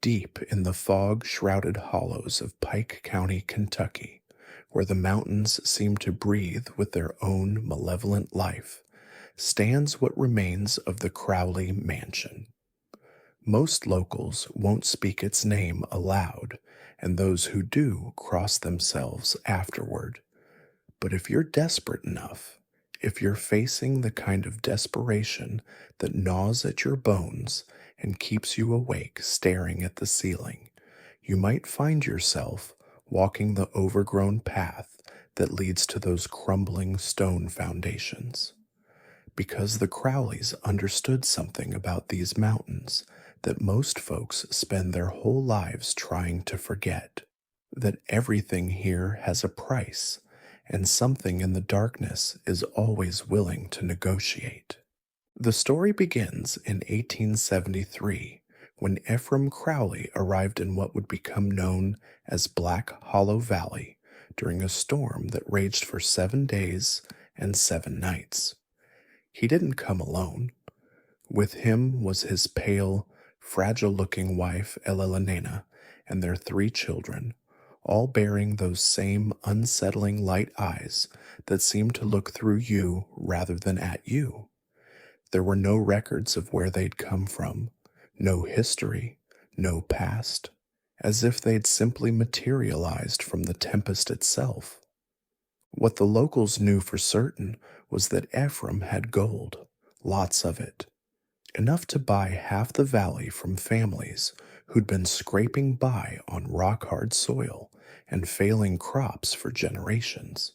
Deep in the fog-shrouded hollows of Pike County, Kentucky, where the mountains seem to breathe with their own malevolent life, stands what remains of the Crowley Mansion. Most locals won't speak its name aloud, and those who do cross themselves afterward. But if you're desperate enough, if you're facing the kind of desperation that gnaws at your bones and keeps you awake staring at the ceiling, you might find yourself walking the overgrown path that leads to those crumbling stone foundations. Because the Crowleys understood something about these mountains that most folks spend their whole lives trying to forget, that everything here has a price, and something in the darkness is always willing to negotiate. The story begins in 1873 when Ephraim Crowley arrived in what would become known as Black Hollow Valley during a storm that raged for 7 days and 7 nights. He didn't come alone. With him was his pale, fragile-looking wife Elelena and their 3 children, all bearing those same unsettling light eyes that seem to look through you rather than at you. There were no records of where they'd come from, no history, no past, as if they'd simply materialized from the tempest itself. What the locals knew for certain was that Ephraim had gold, lots of it, enough to buy half the valley from families who'd been scraping by on rock-hard soil and failing crops for generations.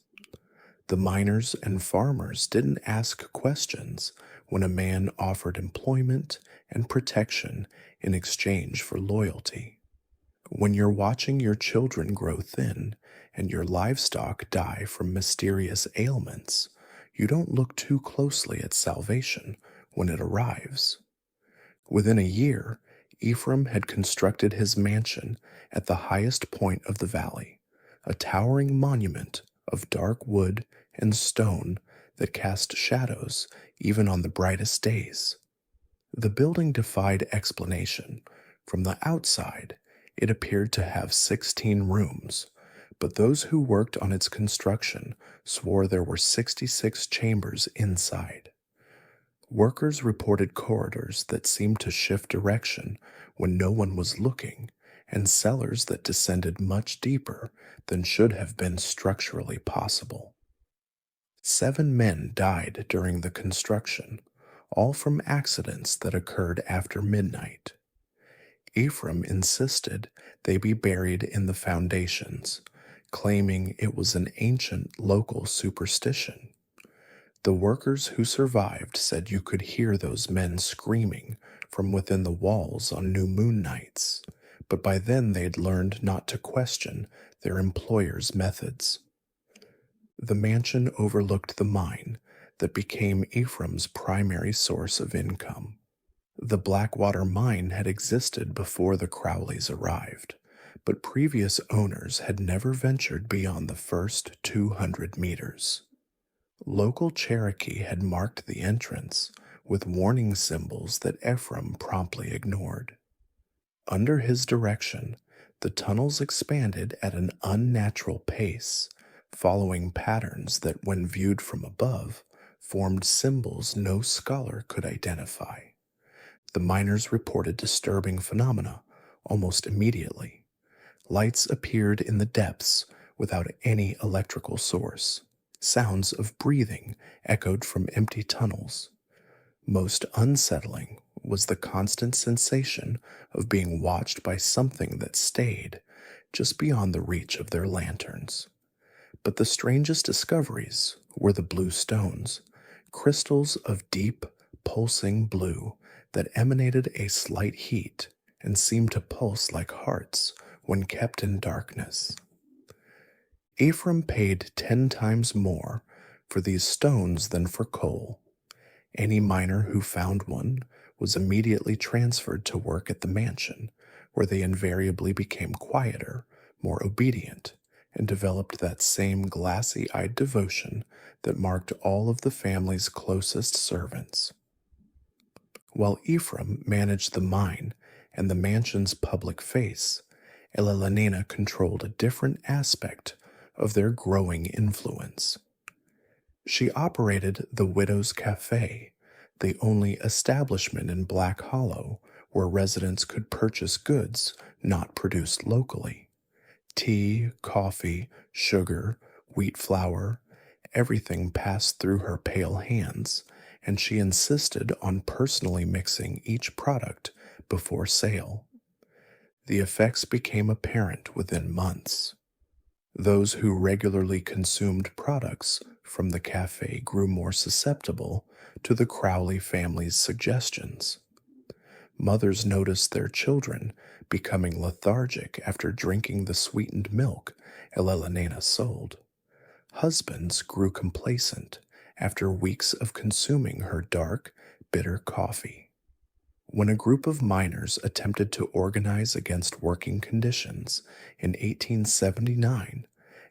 The miners and farmers didn't ask questions when a man offered employment and protection in exchange for loyalty. When you're watching your children grow thin and your livestock die from mysterious ailments, you don't look too closely at salvation when it arrives. Within a year, Ephraim had constructed his mansion at the highest point of the valley, a towering monument of dark wood and stone that cast shadows even on the brightest days. The building defied explanation. From the outside, it appeared to have 16 rooms, but those who worked on its construction swore there were 66 chambers inside. Workers reported corridors that seemed to shift direction when no one was looking, and cellars that descended much deeper than should have been structurally possible. 7 men died during the construction, all from accidents that occurred after midnight. Ephraim insisted they be buried in the foundations, claiming it was an ancient local superstition. The workers who survived said you could hear those men screaming from within the walls on new moon nights, but by then they'd learned not to question their employer's methods. The mansion overlooked the mine that became Ephraim's primary source of income. The Blackwater mine had existed before the Crowleys arrived, but previous owners had never ventured beyond the first 200 meters. Local Cherokee had marked the entrance with warning symbols that Ephraim promptly ignored. Under his direction, the tunnels expanded at an unnatural pace, following patterns that, when viewed from above, formed symbols no scholar could identify. The miners reported disturbing phenomena almost immediately. Lights appeared in the depths without any electrical source. Sounds of breathing echoed from empty tunnels. Most unsettling was the constant sensation of being watched by something that stayed just beyond the reach of their lanterns. But the strangest discoveries were the blue stones, crystals of deep, pulsing blue that emanated a slight heat and seemed to pulse like hearts when kept in darkness. Ephraim paid 10 times more for these stones than for coal. Any miner who found one was immediately transferred to work at the mansion, where they invariably became quieter, more obedient, and developed that same glassy-eyed devotion that marked all of the family's closest servants. While Ephraim managed the mine and the mansion's public face, Elelonina controlled a different aspect of their growing influence. She operated the Widow's Cafe, the only establishment in Black Hollow where residents could purchase goods not produced locally. Tea, coffee, sugar, wheat flour, everything passed through her pale hands, and she insisted on personally mixing each product before sale. The effects became apparent within months. Those who regularly consumed products from the cafe grew more susceptible to the Crowley family's suggestions. Mothers noticed their children becoming lethargic after drinking the sweetened milk Elelonena sold. Husbands grew complacent after weeks of consuming her dark, bitter coffee. When a group of miners attempted to organize against working conditions in 1879,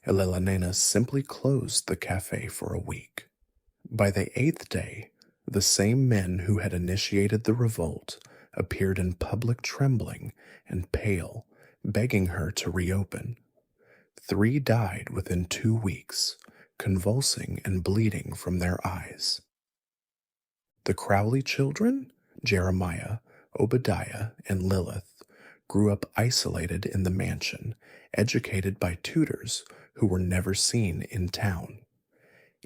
Elelonena simply closed the cafe for a week. By the eighth day, the same men who had initiated the revolt appeared in public trembling and pale, begging her to reopen. 3 died within 2 weeks, convulsing and bleeding from their eyes. The Crowley children, Jeremiah, Obadiah, and Lilith, grew up isolated in the mansion, educated by tutors who were never seen in town.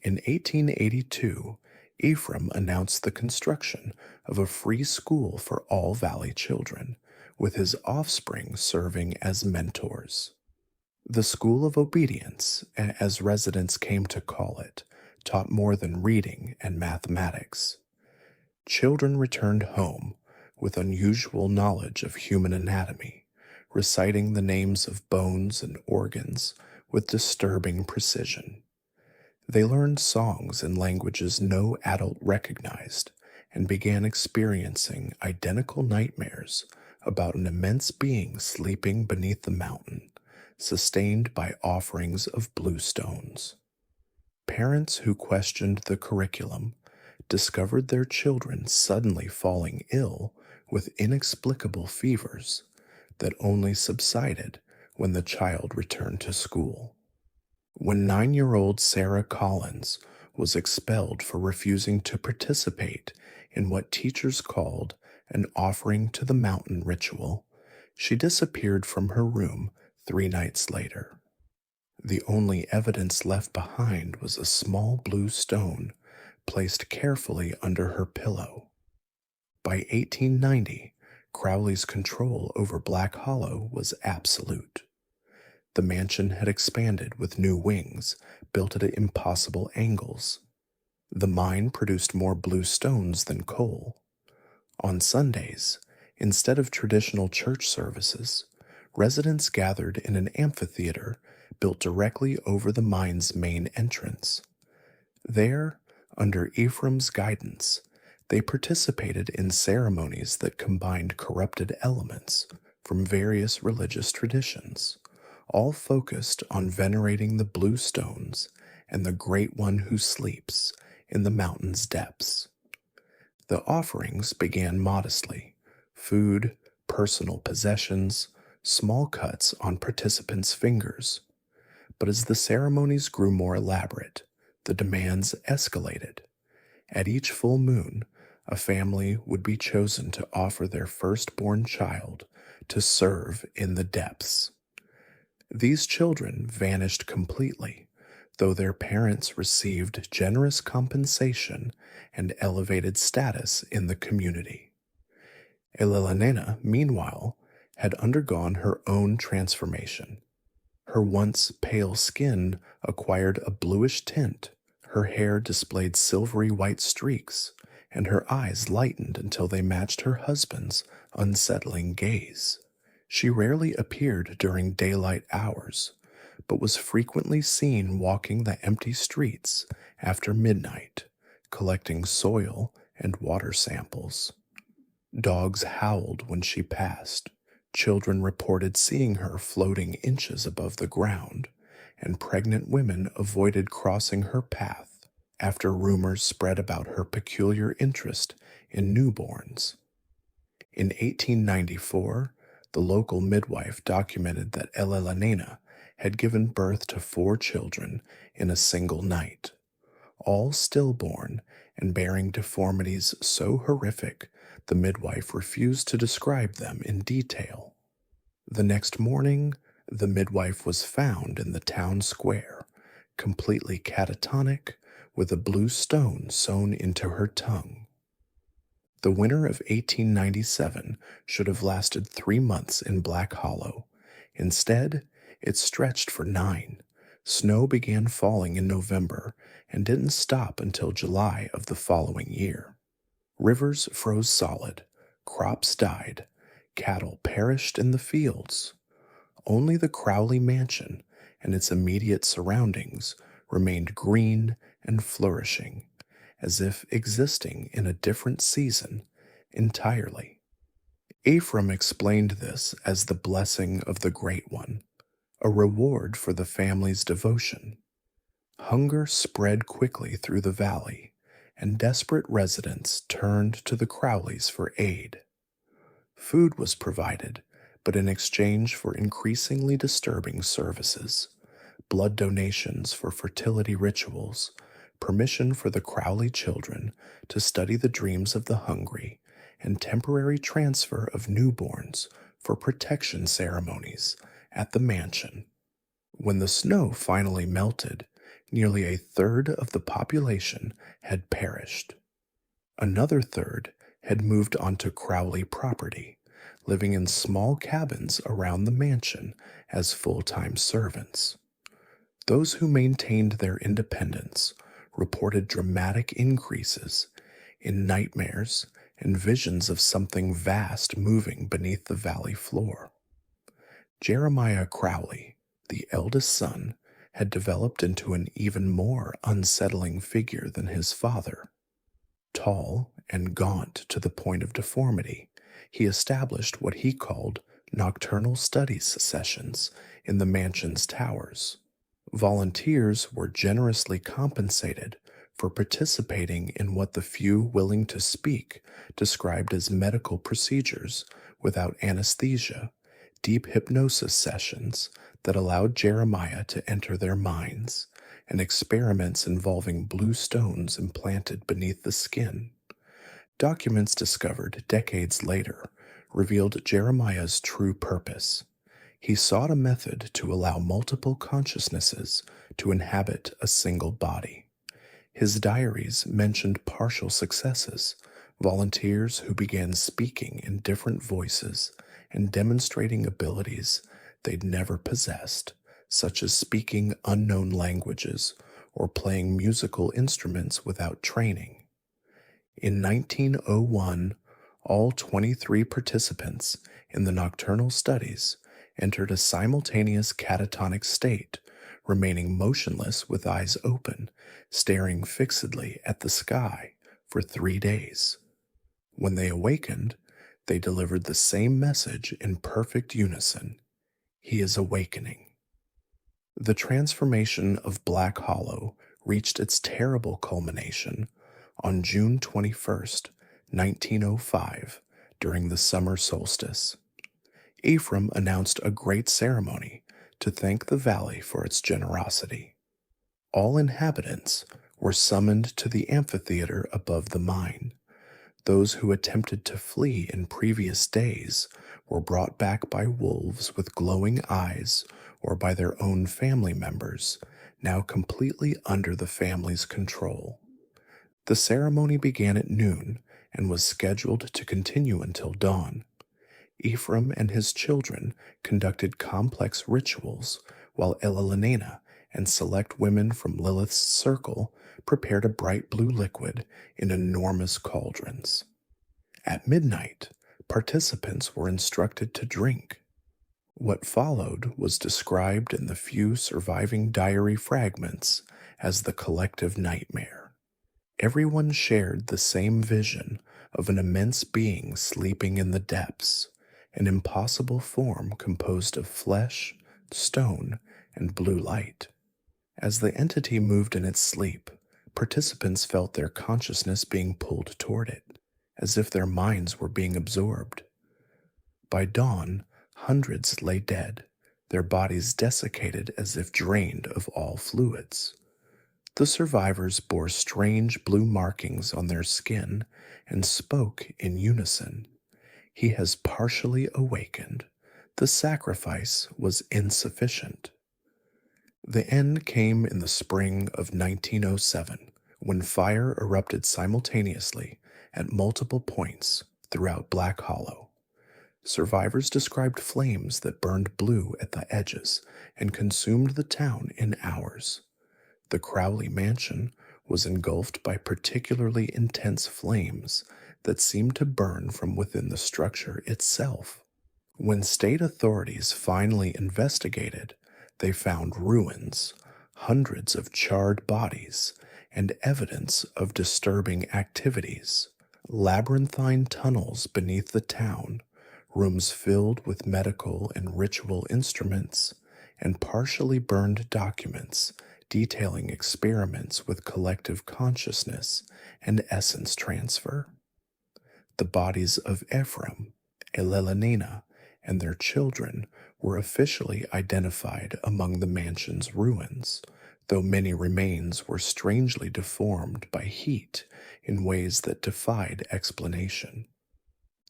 In 1882, Ephraim announced the construction of a free school for all Valley children, with his offspring serving as mentors. The School of Obedience, as residents came to call it, taught more than reading and mathematics. Children returned home with unusual knowledge of human anatomy, reciting the names of bones and organs with disturbing precision. They learned songs in languages no adult recognized and began experiencing identical nightmares about an immense being sleeping beneath the mountain, sustained by offerings of blue stones. Parents who questioned the curriculum discovered their children suddenly falling ill with inexplicable fevers that only subsided when the child returned to school. When 9-year-old Sarah Collins was expelled for refusing to participate in what teachers called an offering to the mountain ritual, she disappeared from her room 3 nights later. The only evidence left behind was a small blue stone placed carefully under her pillow. By 1890, Crowley's control over Black Hollow was absolute. The mansion had expanded with new wings built at impossible angles. The mine produced more blue stones than coal. On Sundays, instead of traditional church services, residents gathered in an amphitheater built directly over the mine's main entrance. There, under Ephraim's guidance, they participated in ceremonies that combined corrupted elements from various religious traditions, all focused on venerating the blue stones and the Great One who sleeps in the mountain's depths. The offerings began modestly: food, personal possessions, small cuts on participants' fingers. But as the ceremonies grew more elaborate, the demands escalated. At each full moon, a family would be chosen to offer their firstborn child to serve in the depths. These children vanished completely, though their parents received generous compensation and elevated status in the community. Elelonena, meanwhile, had undergone her own transformation. Her once pale skin acquired a bluish tint, her hair displayed silvery white streaks, and her eyes lightened until they matched her husband's unsettling gaze. She rarely appeared during daylight hours, but was frequently seen walking the empty streets after midnight, collecting soil and water samples. Dogs howled when she passed. Children reported seeing her floating inches above the ground, and pregnant women avoided crossing her path after rumors spread about her peculiar interest in newborns. In 1894, the local midwife documented that Elelena had given birth to 4 children in a single night, all stillborn and bearing deformities so horrific the midwife refused to describe them in detail. The next morning, the midwife was found in the town square, completely catatonic, with a blue stone sewn into her tongue. The winter of 1897 should have lasted 3 months in Black Hollow. Instead, it stretched for 9. Snow began falling in November and didn't stop until July of the following year. Rivers froze solid, crops died, cattle perished in the fields. Only the Crowley mansion and its immediate surroundings remained green and flourishing, as if existing in a different season entirely. Ephraim explained this as the blessing of the Great One, a reward for the family's devotion. Hunger spread quickly through the valley, and desperate residents turned to the Crowleys for aid. Food was provided, but in exchange for increasingly disturbing services, blood donations for fertility rituals, permission for the Crowley children to study the dreams of the hungry, and temporary transfer of newborns for protection ceremonies at the mansion. When the snow finally melted, nearly a third of the population had perished. Another third had moved onto Crowley property, living in small cabins around the mansion as full-time servants. Those who maintained their independence reported dramatic increases in nightmares and visions of something vast moving beneath the valley floor. Jeremiah Crowley, the eldest son, had developed into an even more unsettling figure than his father. Tall and gaunt to the point of deformity, he established what he called nocturnal studies sessions in the mansion's towers. Volunteers were generously compensated for participating in what the few willing to speak described as medical procedures without anesthesia, deep hypnosis sessions that allowed Jeremiah to enter their minds, and experiments involving blue stones implanted beneath the skin. Documents discovered decades later revealed Jeremiah's true purpose. He sought a method to allow multiple consciousnesses to inhabit a single body. His diaries mentioned partial successes, volunteers who began speaking in different voices and demonstrating abilities they'd never possessed, such as speaking unknown languages or playing musical instruments without training. In 1901, all 23 participants in the nocturnal studies entered a simultaneous catatonic state, remaining motionless with eyes open, staring fixedly at the sky for 3 days. When they awakened, they delivered the same message in perfect unison: "He is awakening." The transformation of Black Hollow reached its terrible culmination on June 21st, 1905, during the summer solstice. Ephraim announced a great ceremony to thank the valley for its generosity. All inhabitants were summoned to the amphitheater above the mine. Those who attempted to flee in previous days were brought back by wolves with glowing eyes or by their own family members, now completely under the family's control. The ceremony began at noon and was scheduled to continue until dawn. Ephraim and his children conducted complex rituals, while Elelena and select women from Lilith's circle prepared a bright blue liquid in enormous cauldrons. At midnight, participants were instructed to drink. What followed was described in the few surviving diary fragments as the collective nightmare. Everyone shared the same vision of an immense being sleeping in the depths, an impossible form composed of flesh, stone, and blue light. As the entity moved in its sleep, participants felt their consciousness being pulled toward it, as if their minds were being absorbed. By dawn, hundreds lay dead, their bodies desiccated as if drained of all fluids. The survivors bore strange blue markings on their skin and spoke in unison. He has partially awakened. The sacrifice was insufficient. The end came in the spring of 1907 when fire erupted simultaneously at multiple points throughout Black Hollow. Survivors described flames that burned blue at the edges and consumed the town in hours. The Crowley mansion was engulfed by particularly intense flames that seemed to burn from within the structure itself. When state authorities finally investigated, they found ruins, hundreds of charred bodies, and evidence of disturbing activities. Labyrinthine tunnels beneath the town, rooms filled with medical and ritual instruments, and partially burned documents detailing experiments with collective consciousness and essence transfer. The bodies of Ephraim, Elelonina, and their children were officially identified among the mansion's ruins, though many remains were strangely deformed by heat in ways that defied explanation.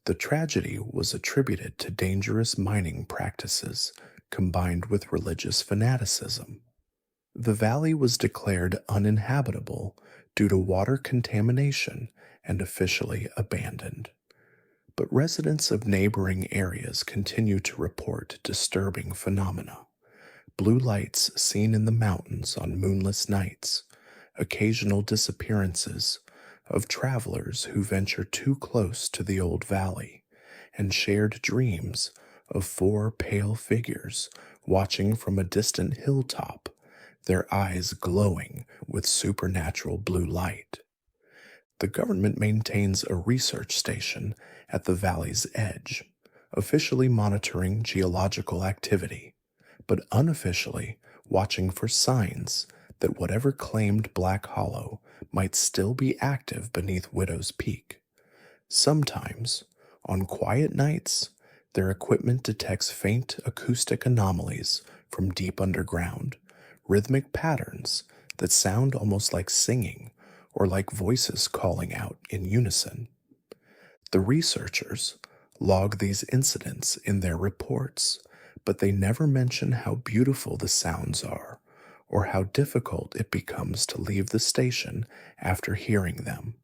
The tragedy was attributed to dangerous mining practices combined with religious fanaticism. The valley was declared uninhabitable due to water contamination and officially abandoned. But residents of neighboring areas continue to report disturbing phenomena. Blue lights seen in the mountains on moonless nights, occasional disappearances of travelers who venture too close to the old valley, and shared dreams of four pale figures watching from a distant hilltop, their eyes glowing with supernatural blue light. The government maintains a research station at the valley's edge, officially monitoring geological activity, but unofficially watching for signs that whatever claimed Black Hollow might still be active beneath Widow's Peak. Sometimes, on quiet nights, their equipment detects faint acoustic anomalies from deep underground, rhythmic patterns that sound almost like singing or like voices calling out in unison. The researchers log these incidents in their reports, but they never mention how beautiful the sounds are or how difficult it becomes to leave the station after hearing them.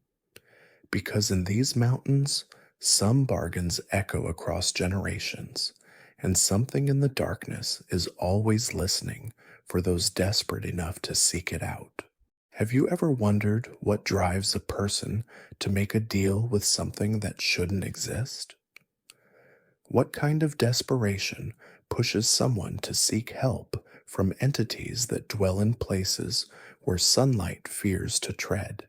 Because in these mountains, some bargains echo across generations, and something in the darkness is always listening for those desperate enough to seek it out. Have you ever wondered what drives a person to make a deal with something that shouldn't exist? What kind of desperation pushes someone to seek help from entities that dwell in places where sunlight fears to tread?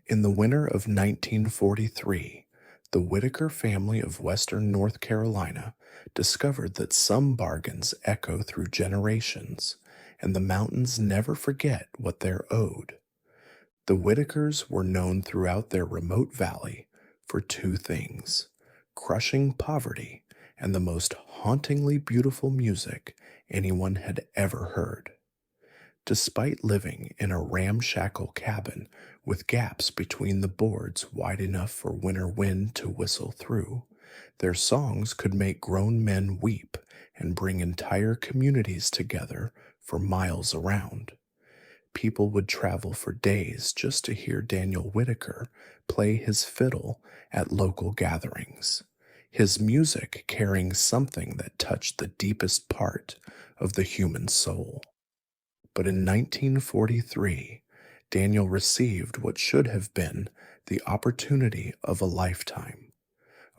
In the winter of 1943, the Whitaker family of western North Carolina discovered that some bargains echo through generations, and the mountains never forget what they're owed. The Whitakers were known throughout their remote valley for two things: crushing poverty and the most hauntingly beautiful music anyone had ever heard. Despite living in a ramshackle cabin with gaps between the boards wide enough for winter wind to whistle through, their songs could make grown men weep and bring entire communities together for miles around. People would travel for days just to hear Daniel Whitaker play his fiddle at local gatherings, his music carrying something that touched the deepest part of the human soul. But in 1943, Daniel received what should have been the opportunity of a lifetime.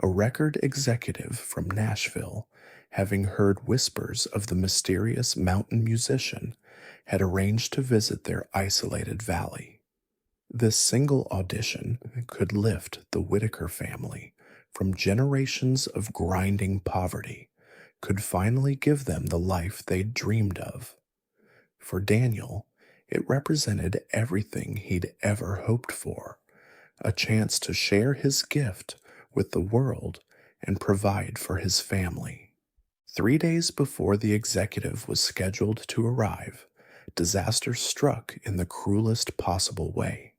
A record executive from Nashville, having heard whispers of the mysterious mountain musician, had arranged to visit their isolated valley. This single audition could lift the Whitaker family from generations of grinding poverty, could finally give them the life they'd dreamed of. For Daniel, it represented everything he'd ever hoped for: a chance to share his gift with the world and provide for his family. 3 days before the executive was scheduled to arrive, disaster struck in the cruelest possible way.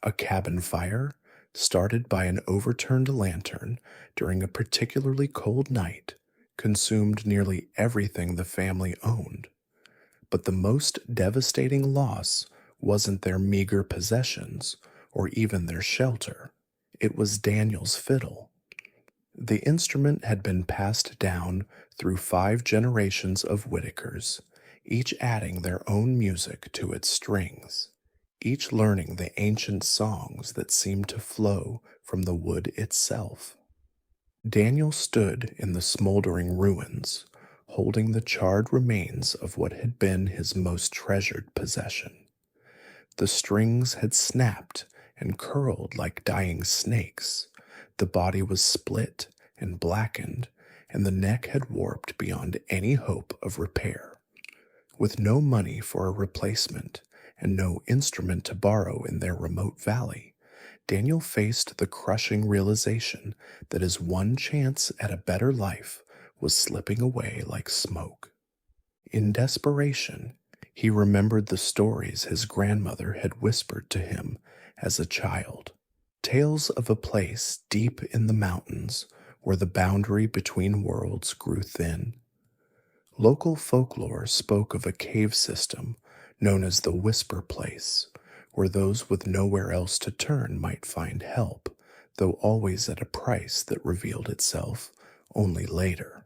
A cabin fire, started by an overturned lantern during a particularly cold night, consumed nearly everything the family owned. But the most devastating loss wasn't their meager possessions or even their shelter. It was Daniel's fiddle. The instrument had been passed down through 5 generations of Whitakers, each adding their own music to its strings, each learning the ancient songs that seemed to flow from the wood itself. Daniel stood in the smoldering ruins, holding the charred remains of what had been his most treasured possession. The strings had snapped and curled like dying snakes. The body was split and blackened, and the neck had warped beyond any hope of repair. With no money for a replacement and no instrument to borrow in their remote valley, Daniel faced the crushing realization that his one chance at a better life was slipping away like smoke. In desperation, he remembered the stories his grandmother had whispered to him as a child, tales of a place deep in the mountains where the boundary between worlds grew thin. Local folklore spoke of a cave system known as the Whisper Place, where those with nowhere else to turn might find help, though always at a price that revealed itself only later.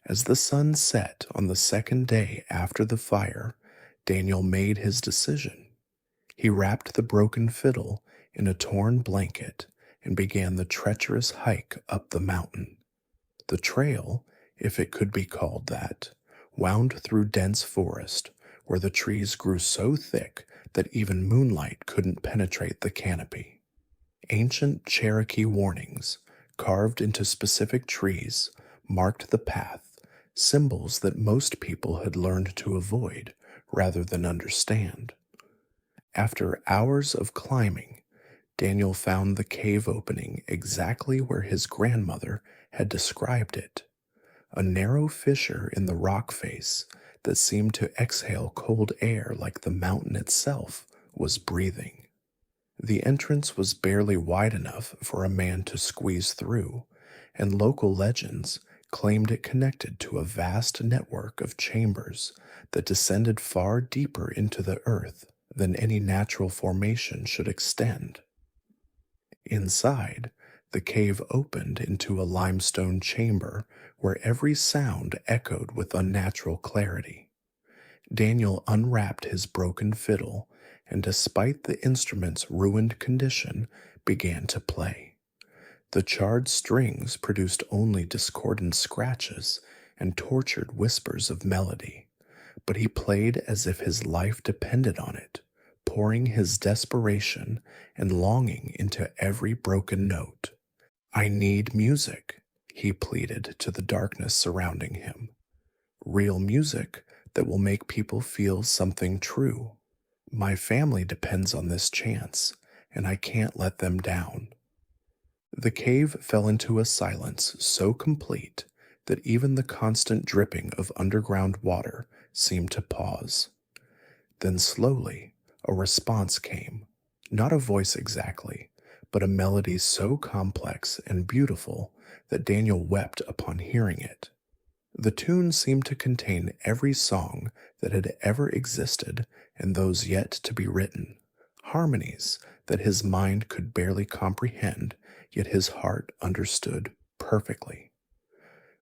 As the sun set on the second day after the fire, Daniel made his decision. He wrapped the broken fiddle in a torn blanket and began the treacherous hike up the mountain. The trail, if it could be called that, wound through dense forest where the trees grew so thick that even moonlight couldn't penetrate the canopy. Ancient Cherokee warnings, carved into specific trees, marked the path, symbols that most people had learned to avoid rather than understand. After hours of climbing, Daniel found the cave opening exactly where his grandmother had described it, a narrow fissure in the rock face that seemed to exhale cold air like the mountain itself was breathing. The entrance was barely wide enough for a man to squeeze through, and local legends claimed it connected to a vast network of chambers that descended far deeper into the earth than any natural formation should extend. Inside, the cave opened into a limestone chamber where every sound echoed with unnatural clarity. Daniel unwrapped his broken fiddle and, despite the instrument's ruined condition, began to play. The charred strings produced only discordant scratches and tortured whispers of melody, but he played as if his life depended on it, pouring his desperation and longing into every broken note. "I need music," he pleaded to the darkness surrounding him. "Real music that will make people feel something true. My family depends on this chance, and I can't let them down." The cave fell into a silence so complete that even the constant dripping of underground water seemed to pause. Then slowly, a response came, not a voice exactly, but a melody so complex and beautiful that Daniel wept upon hearing it. The tune seemed to contain every song that had ever existed and those yet to be written, harmonies that his mind could barely comprehend, yet his heart understood perfectly.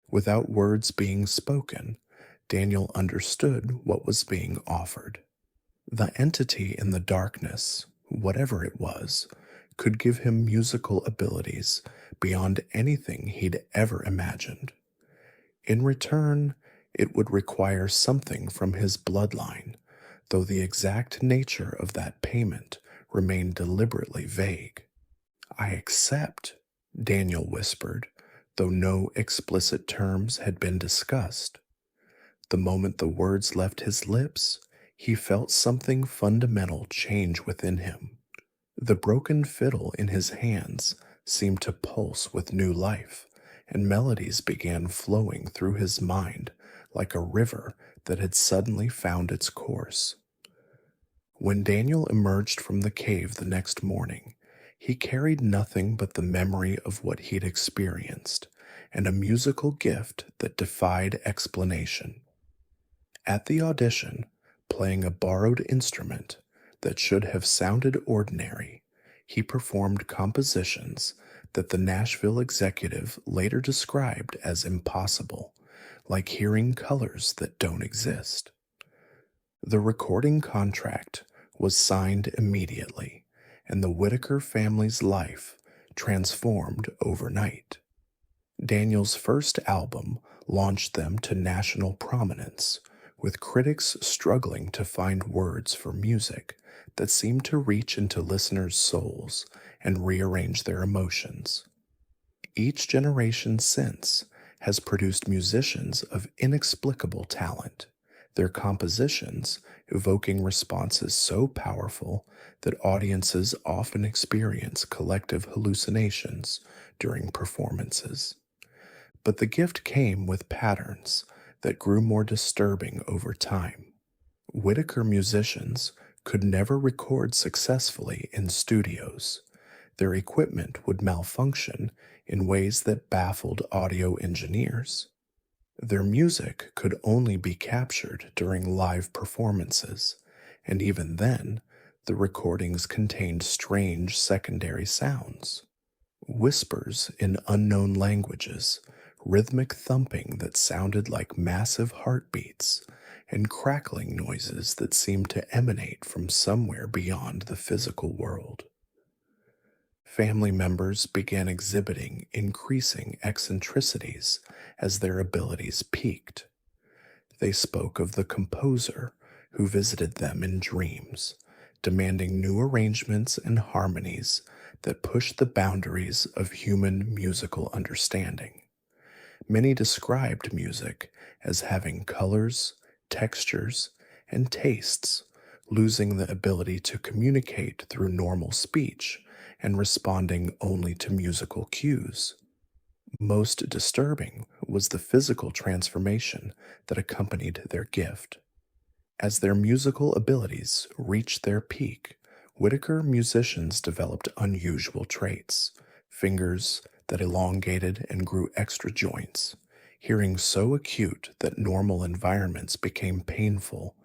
Without words being spoken, Daniel understood what was being offered. The entity in the darkness, whatever it was, could give him musical abilities beyond anything he'd ever imagined. In return, it would require something from his bloodline, though the exact nature of that payment remained deliberately vague. "I accept," Daniel whispered, though no explicit terms had been discussed. The moment the words left his lips, he felt something fundamental change within him. The broken fiddle in his hands seemed to pulse with new life, and melodies began flowing through his mind like a river that had suddenly found its course. When Daniel emerged from the cave the next morning, he carried nothing but the memory of what he'd experienced and a musical gift that defied explanation. At the audition, playing a borrowed instrument that should have sounded ordinary, he performed compositions that the Nashville executive later described as impossible, like hearing colors that don't exist. The recording contract was signed immediately, and the Whitaker family's life transformed overnight. Daniel's first album launched them to national prominence, with critics struggling to find words for music that seemed to reach into listeners' souls and rearrange their emotions. Each generation since has produced musicians of inexplicable talent, their compositions evoking responses so powerful that audiences often experience collective hallucinations during performances. But the gift came with patterns that grew more disturbing over time. Whitaker musicians could never record successfully in studios. Their equipment would malfunction in ways that baffled audio engineers. Their music could only be captured during live performances, and even then, the recordings contained strange secondary sounds. Whispers in unknown languages, rhythmic thumping that sounded like massive heartbeats, and crackling noises that seemed to emanate from somewhere beyond the physical world. Family members began exhibiting increasing eccentricities as their abilities peaked. They spoke of the composer who visited them in dreams, demanding new arrangements and harmonies that pushed the boundaries of human musical understanding. Many described music as having colors, textures, and tastes, losing the ability to communicate through normal speech and responding only to musical cues. Most disturbing was the physical transformation that accompanied their gift. As their musical abilities reached their peak, Whitaker musicians developed unusual traits: fingers that elongated and grew extra joints, hearing so acute that normal environments became painful,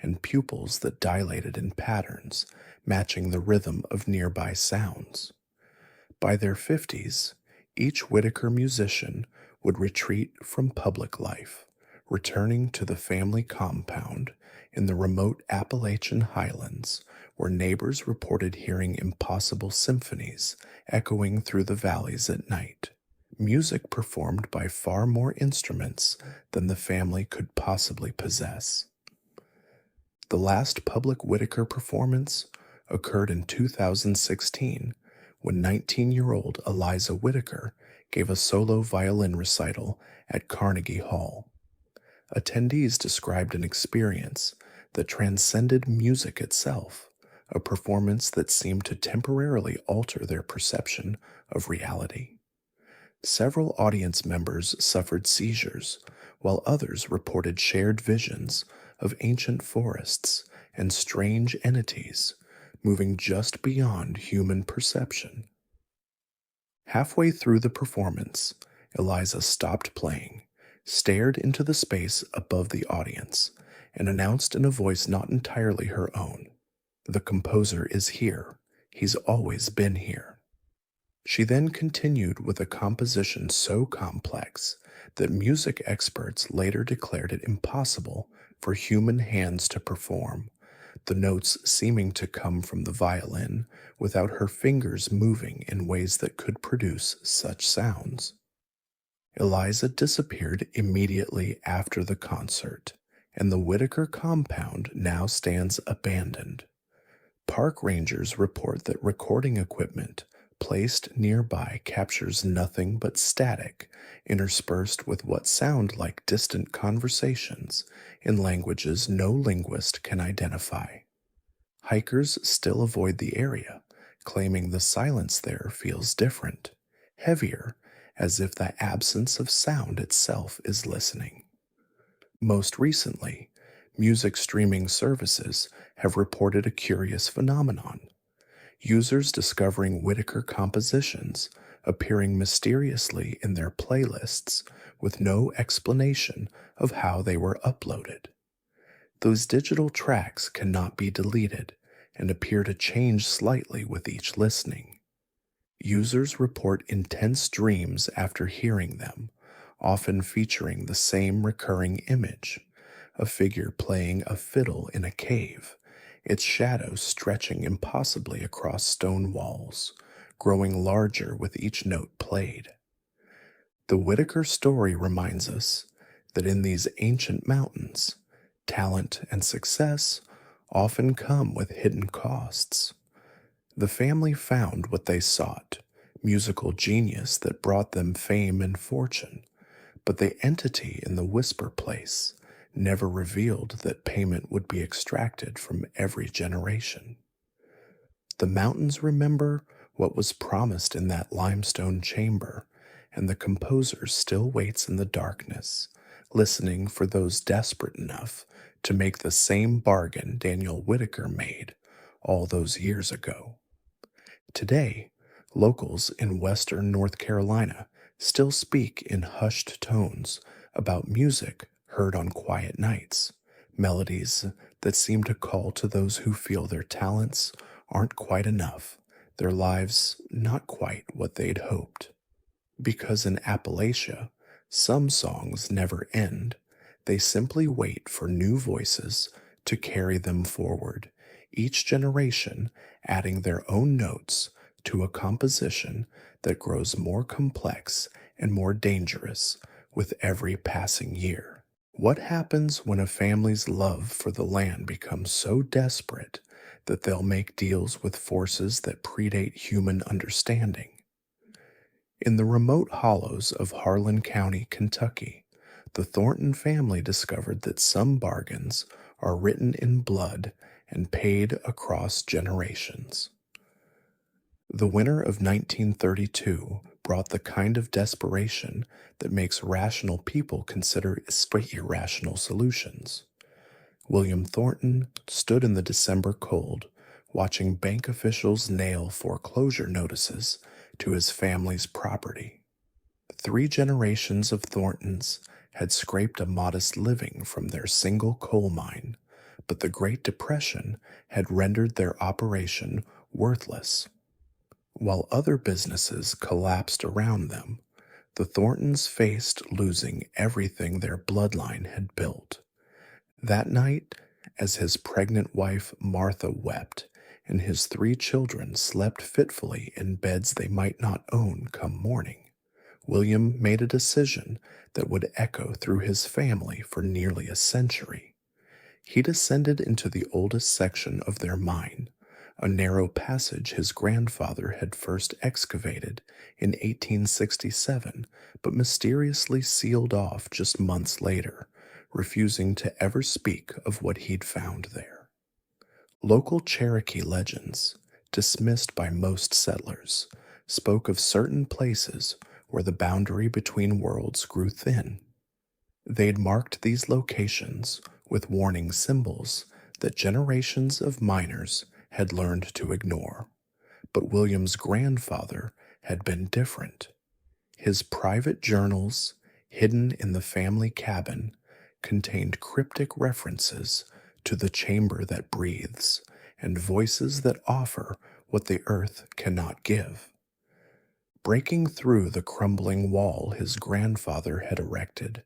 and pupils that dilated in patterns, matching the rhythm of nearby sounds. By their 50s, each Whitaker musician would retreat from public life, returning to the family compound in the remote Appalachian highlands, where neighbors reported hearing impossible symphonies echoing through the valleys at night. Music performed by far more instruments than the family could possibly possess. The last public Whitaker performance occurred in 2016 when 19-year-old Eliza Whitaker gave a solo violin recital at Carnegie Hall. Attendees described an experience that transcended music itself, a performance that seemed to temporarily alter their perception of reality. Several audience members suffered seizures, while others reported shared visions of ancient forests and strange entities moving just beyond human perception. Halfway through the performance, Eliza stopped playing, stared into the space above the audience, and announced in a voice not entirely her own, "The composer is here. He's always been here." She then continued with a composition so complex that music experts later declared it impossible for human hands to perform, the notes seeming to come from the violin without her fingers moving in ways that could produce such sounds. Eliza disappeared immediately after the concert, and the Whitaker compound now stands abandoned. Park rangers report that recording equipment placed nearby captures nothing but static, interspersed with what sound like distant conversations in languages no linguist can identify. Hikers still avoid the area, claiming the silence there feels different, heavier, as if the absence of sound itself is listening. Most recently, music streaming services have reported a curious phenomenon: users discovering Whitaker compositions appearing mysteriously in their playlists with no explanation of how they were uploaded. Those digital tracks cannot be deleted and appear to change slightly with each listening. Users report intense dreams after hearing them, often featuring the same recurring image: a figure playing a fiddle in a cave, its shadow stretching impossibly across stone walls, growing larger with each note played. The Whitaker story reminds us that in these ancient mountains, talent and success often come with hidden costs. The family found what they sought: musical genius that brought them fame and fortune, but the entity in the whisper place never revealed that payment would be extracted from every generation. The mountains remember what was promised in that limestone chamber, and the composer still waits in the darkness, listening for those desperate enough to make the same bargain Daniel Whitaker made all those years ago. Today, locals in western North Carolina still speak in hushed tones about music heard on quiet nights, melodies that seem to call to those who feel their talents aren't quite enough, their lives not quite what they'd hoped. Because in Appalachia, some songs never end, they simply wait for new voices to carry them forward, each generation adding their own notes to a composition that grows more complex and more dangerous with every passing year. What happens when a family's love for the land becomes so desperate that they'll make deals with forces that predate human understanding? In the remote hollows of Harlan County, Kentucky, the Thornton family discovered that some bargains are written in blood and paid across generations. The winter of 1932 brought the kind of desperation that makes rational people consider irrational solutions. William Thornton stood in the December cold, watching bank officials nail foreclosure notices to his family's property. 3 generations of Thorntons had scraped a modest living from their single coal mine, but the Great Depression had rendered their operation worthless. While other businesses collapsed around them, the Thorntons faced losing everything their bloodline had built. That night, as his pregnant wife Martha wept and his 3 children slept fitfully in beds they might not own come morning, William made a decision that would echo through his family for nearly a century. He descended into the oldest section of their mine, a narrow passage his grandfather had first excavated in 1867, but mysteriously sealed off just months later, refusing to ever speak of what he'd found there. Local Cherokee legends, dismissed by most settlers, spoke of certain places where the boundary between worlds grew thin. They'd marked these locations with warning symbols that generations of miners had learned to ignore. But William's grandfather had been different. His private journals, hidden in the family cabin, contained cryptic references to the chamber that breathes and voices that offer what the earth cannot give. Breaking through the crumbling wall his grandfather had erected,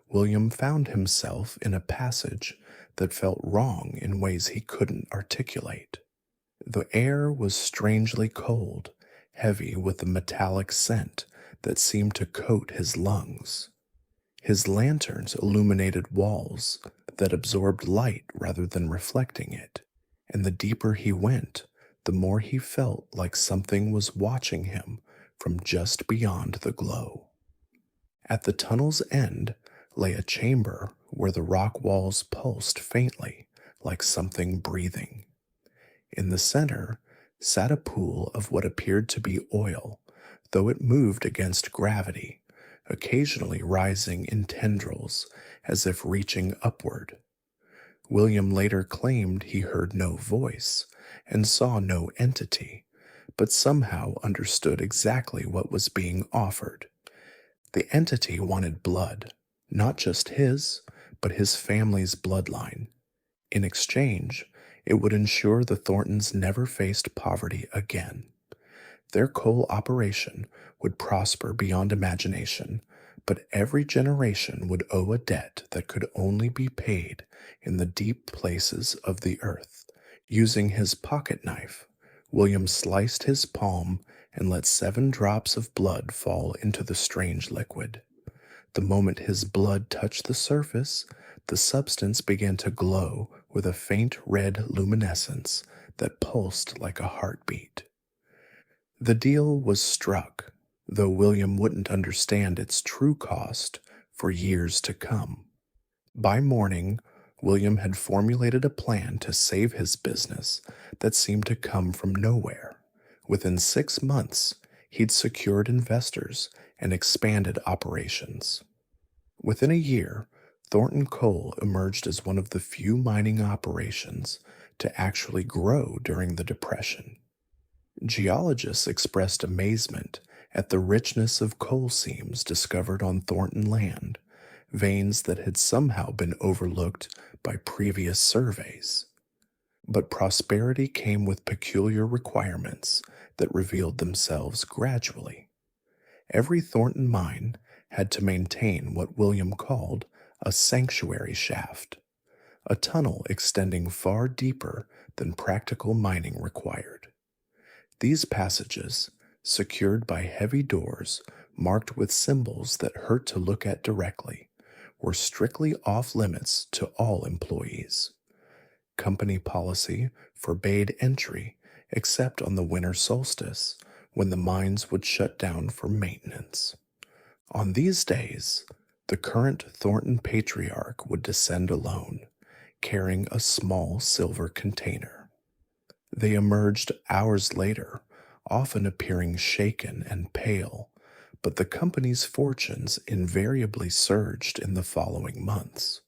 William found himself in a passage that felt wrong in ways he couldn't articulate. The air was strangely cold, heavy with a metallic scent that seemed to coat his lungs. His lanterns illuminated walls that absorbed light rather than reflecting it, and the deeper he went, the more he felt like something was watching him from just beyond the glow. At the tunnel's end lay a chamber where the rock walls pulsed faintly, like something breathing. In the center, sat a pool of what appeared to be oil, though it moved against gravity, occasionally rising in tendrils as if reaching upward. William later claimed he heard no voice and saw no entity, but somehow understood exactly what was being offered. The entity wanted blood, not just his, but his family's bloodline. In exchange, it would ensure the Thorntons never faced poverty again. Their coal operation would prosper beyond imagination, but every generation would owe a debt that could only be paid in the deep places of the earth. Using his pocket knife, William sliced his palm and let 7 drops of blood fall into the strange liquid. The moment his blood touched the surface, the substance began to glow with a faint red luminescence that pulsed like a heartbeat. The deal was struck, though William wouldn't understand its true cost for years to come. By morning, William had formulated a plan to save his business that seemed to come from nowhere. Within 6 months, he'd secured investors and expanded operations. Within a year, Thornton Coal emerged as one of the few mining operations to actually grow during the Depression. Geologists expressed amazement at the richness of coal seams discovered on Thornton land, veins that had somehow been overlooked by previous surveys. But prosperity came with peculiar requirements that revealed themselves gradually. Every Thornton mine had to maintain what William called a sanctuary shaft, a tunnel extending far deeper than practical mining required. These passages, secured by heavy doors marked with symbols that hurt to look at directly, were strictly off limits to all employees. Company policy forbade entry except on the winter solstice, when the mines would shut down for maintenance. On these days, the current Thornton patriarch would descend alone, carrying a small silver container. They emerged hours later, often appearing shaken and pale, but the company's fortunes invariably surged in the following months.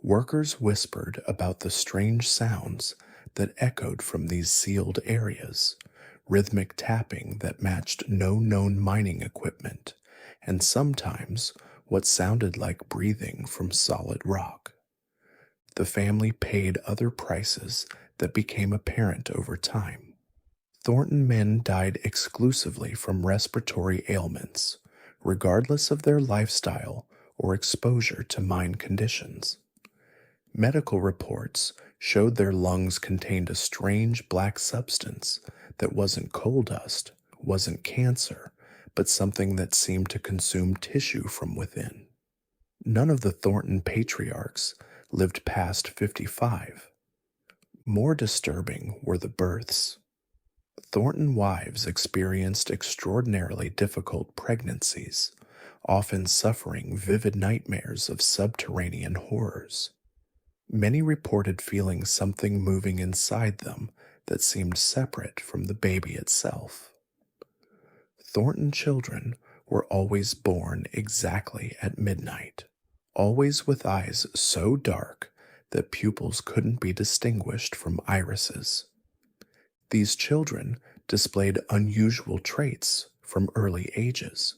Workers whispered about the strange sounds that echoed from these sealed areas, rhythmic tapping that matched no known mining equipment, and sometimes what sounded like breathing from solid rock. The family paid other prices that became apparent over time. Thornton men died exclusively from respiratory ailments, regardless of their lifestyle or exposure to mine conditions. Medical reports showed their lungs contained a strange black substance that wasn't coal dust, wasn't cancer, but something that seemed to consume tissue from within. None of the Thornton patriarchs lived past 55. More disturbing were the births. Thornton wives experienced extraordinarily difficult pregnancies, often suffering vivid nightmares of subterranean horrors. Many reported feeling something moving inside them that seemed separate from the baby itself. Thornton children were always born exactly at midnight, always with eyes so dark that pupils couldn't be distinguished from irises. These children displayed unusual traits from early ages.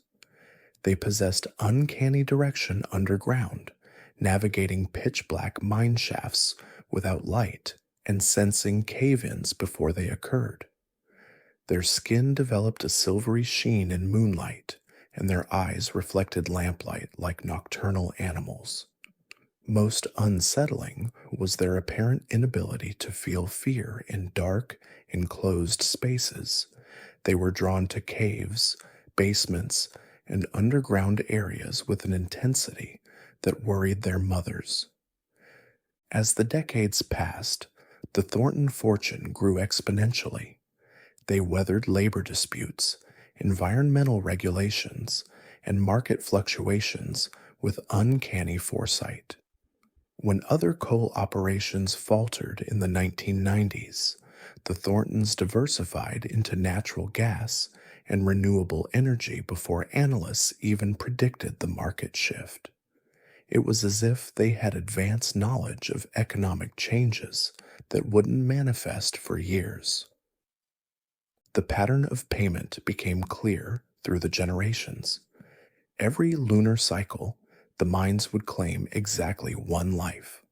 They possessed uncanny direction underground, navigating pitch-black mine shafts without light and sensing cave-ins before they occurred. Their skin developed a silvery sheen in moonlight, and their eyes reflected lamplight like nocturnal animals. Most unsettling was their apparent inability to feel fear in dark, enclosed spaces. They were drawn to caves, basements, and underground areas with an intensity that worried their mothers. As the decades passed, the Thornton fortune grew exponentially. They weathered labor disputes, environmental regulations, and market fluctuations with uncanny foresight. When other coal operations faltered in the 1990s, The Thorntons diversified into natural gas and renewable energy before analysts even predicted the market shift. It was as if they had advanced knowledge of economic changes that wouldn't manifest for years. The pattern of payment became clear through the generations. Every lunar cycle, the mines would claim exactly one life,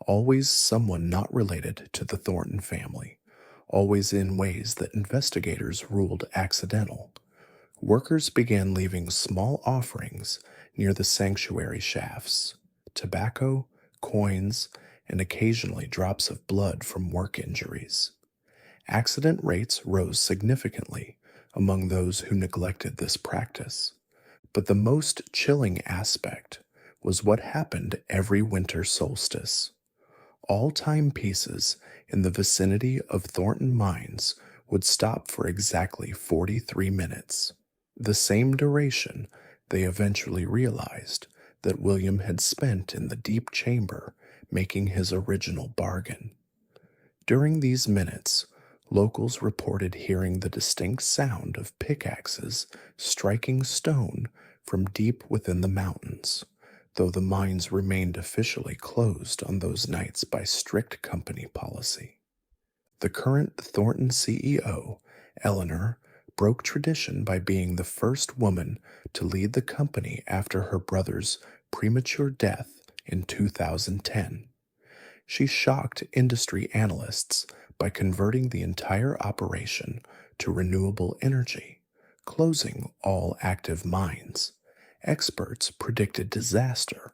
always someone not related to the Thornton family, always in ways that investigators ruled accidental. Workers began leaving small offerings near the sanctuary shafts: tobacco, coins, and occasionally drops of blood from work injuries. Accident rates rose significantly among those who neglected this practice. But the most chilling aspect was what happened every winter solstice. All timepieces in the vicinity of Thornton Mines would stop for exactly 43 minutes, the same duration they eventually realized that William had spent in the deep chamber making his original bargain. During these minutes, locals reported hearing the distinct sound of pickaxes striking stone from deep within the mountains, though the mines remained officially closed on those nights by strict company policy. The current Thornton CEO, Eleanor, broke tradition by being the first woman to lead the company after her brother's premature death in 2010. She shocked industry analysts by converting the entire operation to renewable energy, closing all active mines. Experts predicted disaster,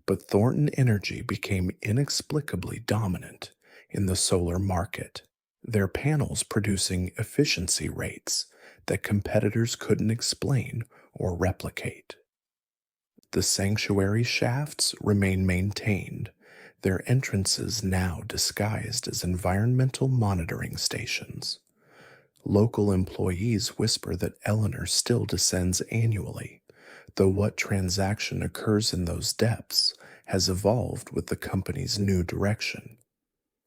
but Thornton Energy became inexplicably dominant in the solar market, their panels producing efficiency rates that competitors couldn't explain or replicate. The sanctuary shafts remain maintained, their entrances now disguised as environmental monitoring stations. Local employees whisper that Eleanor still descends annually, though what transaction occurs in those depths has evolved with the company's new direction.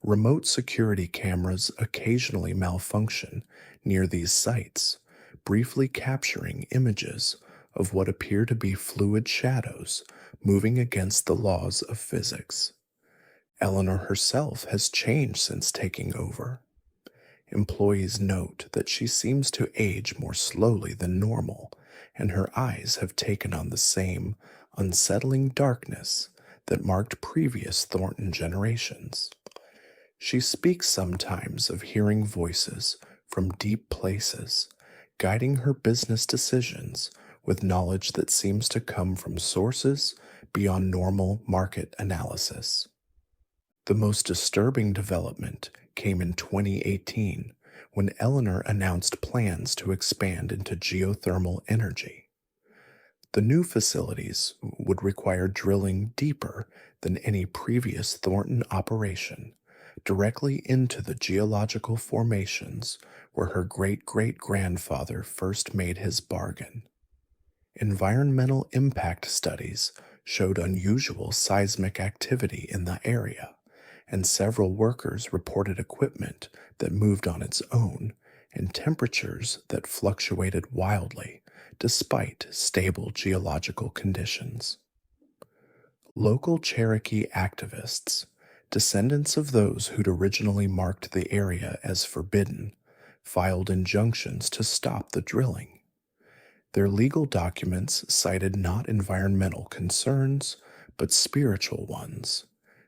Remote security cameras occasionally malfunction near these sites, briefly capturing images of what appear to be fluid shadows moving against the laws of physics. Eleanor herself has changed since taking over. Employees note that she seems to age more slowly than normal, and her eyes have taken on the same unsettling darkness that marked previous Thornton generations. She speaks sometimes of hearing voices from deep places, guiding her business decisions with knowledge that seems to come from sources beyond normal market analysis. The most disturbing development came in 2018 when Eleanor announced plans to expand into geothermal energy. The new facilities would require drilling deeper than any previous Thornton operation, directly into the geological formations where her great great grandfather first made his bargain. Environmental impact studies showed unusual seismic activity in the area, and several workers reported equipment that moved on its own and temperatures that fluctuated wildly despite stable geological conditions. Local Cherokee activists, descendants of those who'd originally marked the area as forbidden, filed injunctions to stop the drilling. Their legal documents cited not environmental concerns, but spiritual ones.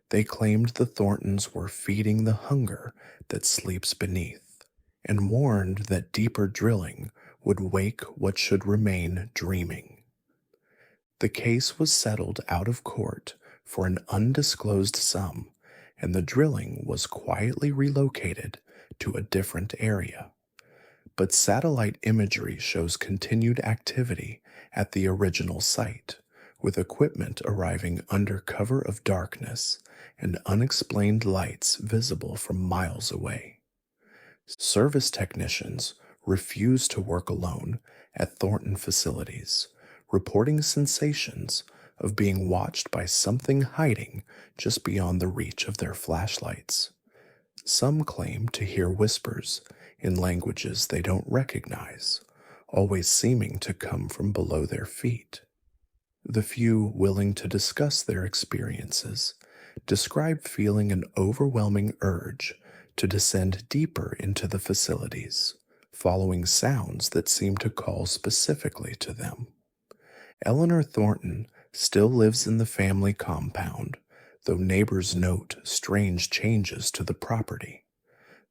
They claimed the Thorntons were feeding the hunger that sleeps beneath, and warned that deeper drilling would wake what should remain dreaming. The case was settled out of court for an undisclosed sum, and the drilling was quietly relocated to a different area. But satellite imagery shows continued activity at the original site, with equipment arriving under cover of darkness and unexplained lights visible from miles away. Service technicians refuse to work alone at Thornton facilities, reporting sensations of being watched by something hiding just beyond the reach of their flashlights. Some claim to hear whispers in languages they don't recognize, always seeming to come from below their feet. The few willing to discuss their experiences describe feeling an overwhelming urge to descend deeper into the facilities, following sounds that seem to call specifically to them. Eleanor Thornton still lives in the family compound, though neighbors note strange changes to the property.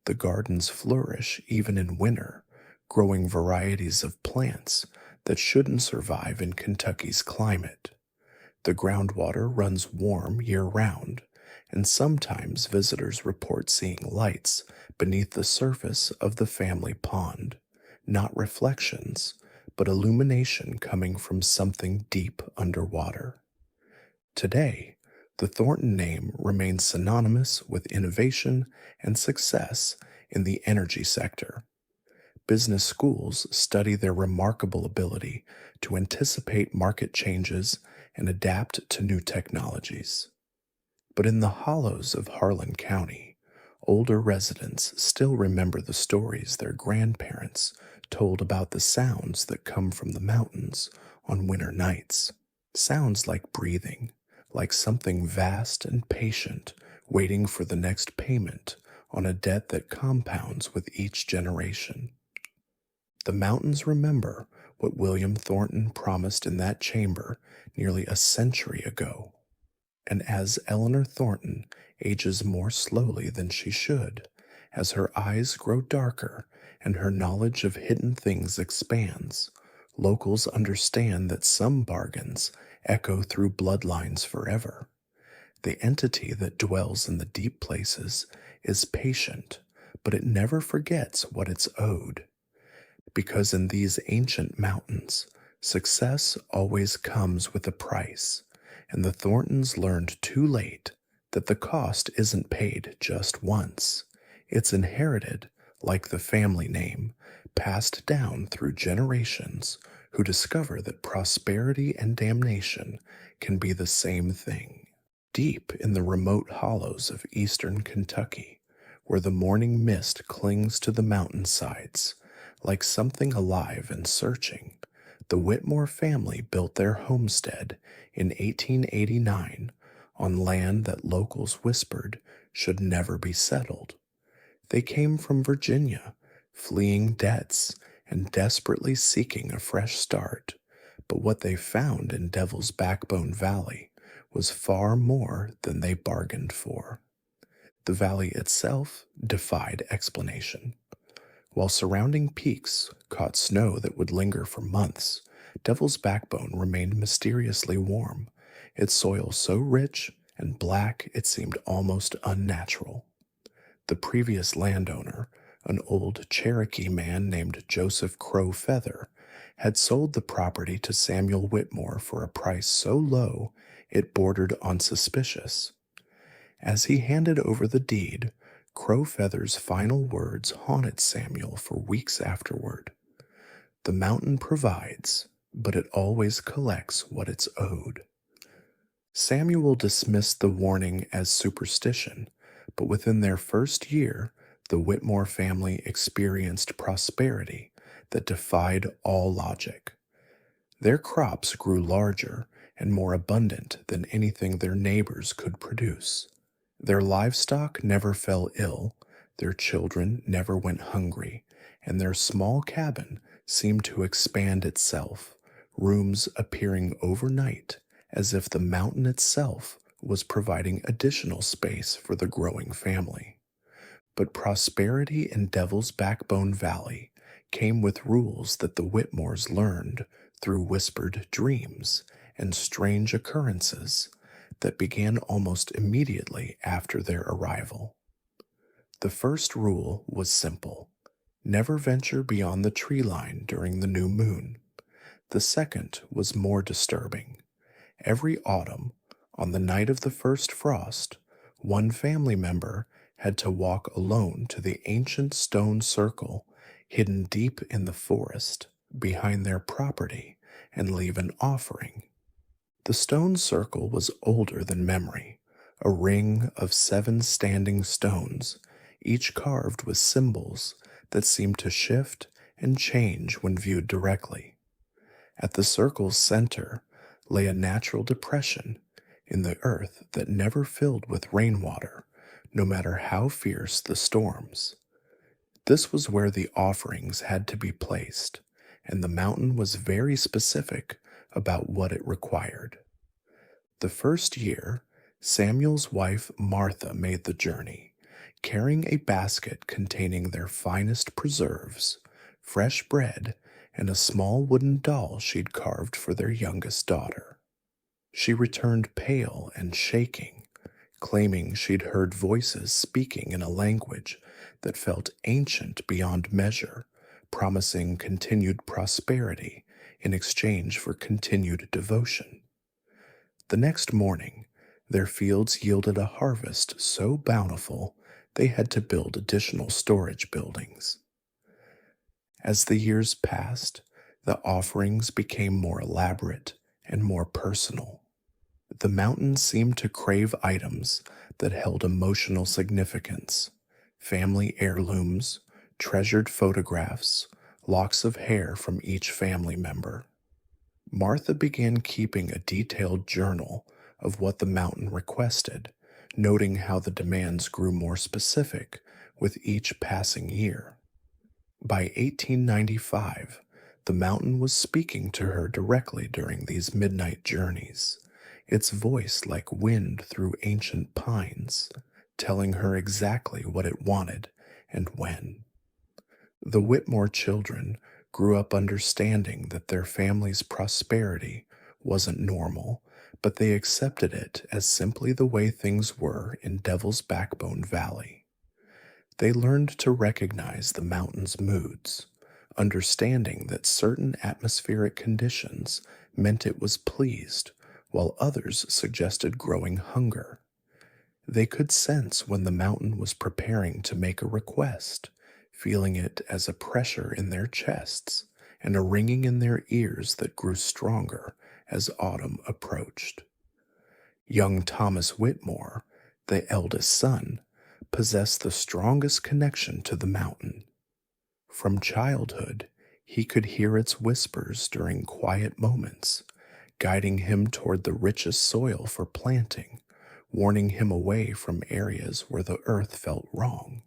The gardens flourish even in winter, growing varieties of plants that shouldn't survive in Kentucky's climate. The groundwater runs warm year round, and sometimes visitors report seeing lights beneath the surface of the family pond, not reflections, but illumination coming from something deep underwater. Today, the Thornton name remains synonymous with innovation and success in the energy sector. Business schools study their remarkable ability to anticipate market changes and adapt to new technologies. But in the hollows of Harlan County, older residents still remember the stories their grandparents told about the sounds that come from the mountains on winter nights. Sounds like breathing, like something vast and patient waiting for the next payment on a debt that compounds with each generation. The mountains remember what William Thornton promised in that chamber nearly a century ago. And as Eleanor Thornton ages more slowly than she should, as her eyes grow darker and her knowledge of hidden things expands, locals understand that some bargains echo through bloodlines forever. The entity that dwells in the deep places is patient, but it never forgets what it's owed. Because in these ancient mountains, success always comes with a price, and the Thorntons learned too late that the cost isn't paid just once. It's inherited, like the family name, passed down through generations who discover that prosperity and damnation can be the same thing. Deep in the remote hollows of eastern Kentucky, where the morning mist clings to the mountainsides, like something alive and searching, the Whitmore family built their homestead in 1889 on land that locals whispered should never be settled. They came from Virginia, fleeing debts and desperately seeking a fresh start, but what they found in Devil's Backbone Valley was far more than they bargained for. The valley itself defied explanation. While surrounding peaks caught snow that would linger for months, Devil's Backbone remained mysteriously warm, its soil so rich and black it seemed almost unnatural. The previous landowner, an old Cherokee man named Joseph Crow Feather, had sold the property to Samuel Whitmore for a price so low it bordered on suspicious. As he handed over the deed, Crow Feather's final words haunted Samuel for weeks afterward. The mountain provides, but it always collects what it's owed. Samuel dismissed the warning as superstition, but within their first year, the Whitmore family experienced prosperity that defied all logic. Their crops grew larger and more abundant than anything their neighbors could produce. Their livestock never fell ill, their children never went hungry, and their small cabin seemed to expand itself, rooms appearing overnight as if the mountain itself was providing additional space for the growing family. But prosperity in Devil's Backbone Valley came with rules that the Whitmores learned through whispered dreams and strange occurrences that began almost immediately after their arrival. The first rule was simple: never venture beyond the tree line during the new moon. The second was more disturbing. Every autumn, on the night of the first frost, one family member had to walk alone to the ancient stone circle hidden deep in the forest behind their property and leave an offering. The stone circle was older than memory, a ring of 7 standing stones, each carved with symbols that seemed to shift and change when viewed directly. At the circle's center lay a natural depression in the earth that never filled with rainwater, no matter how fierce the storms. This was where the offerings had to be placed, and the mountain was very specific about what it required. The first year, Samuel's wife Martha made the journey, carrying a basket containing their finest preserves, fresh bread, and a small wooden doll she'd carved for their youngest daughter. She returned pale and shaking, claiming she'd heard voices speaking in a language that felt ancient beyond measure, promising continued prosperity in exchange for continued devotion. The next morning, their fields yielded a harvest so bountiful they had to build additional storage buildings. As the years passed, the offerings became more elaborate and more personal. The mountain seemed to crave items that held emotional significance: family heirlooms, treasured photographs, locks of hair from each family member. Martha began keeping a detailed journal of what the mountain requested, noting how the demands grew more specific with each passing year. By 1895, the mountain was speaking to her directly during these midnight journeys, its voice like wind through ancient pines, telling her exactly what it wanted and when. The Whitmore children grew up understanding that their family's prosperity wasn't normal, but they accepted it as simply the way things were in Devil's Backbone Valley. They learned to recognize the mountain's moods, understanding that certain atmospheric conditions meant it was pleased, while others suggested growing hunger. They could sense when the mountain was preparing to make a request, feeling it as a pressure in their chests and a ringing in their ears that grew stronger as autumn approached. Young Thomas Whitmore, the eldest son, possessed the strongest connection to the mountain. From childhood, he could hear its whispers during quiet moments, guiding him toward the richest soil for planting, warning him away from areas where the earth felt wrong.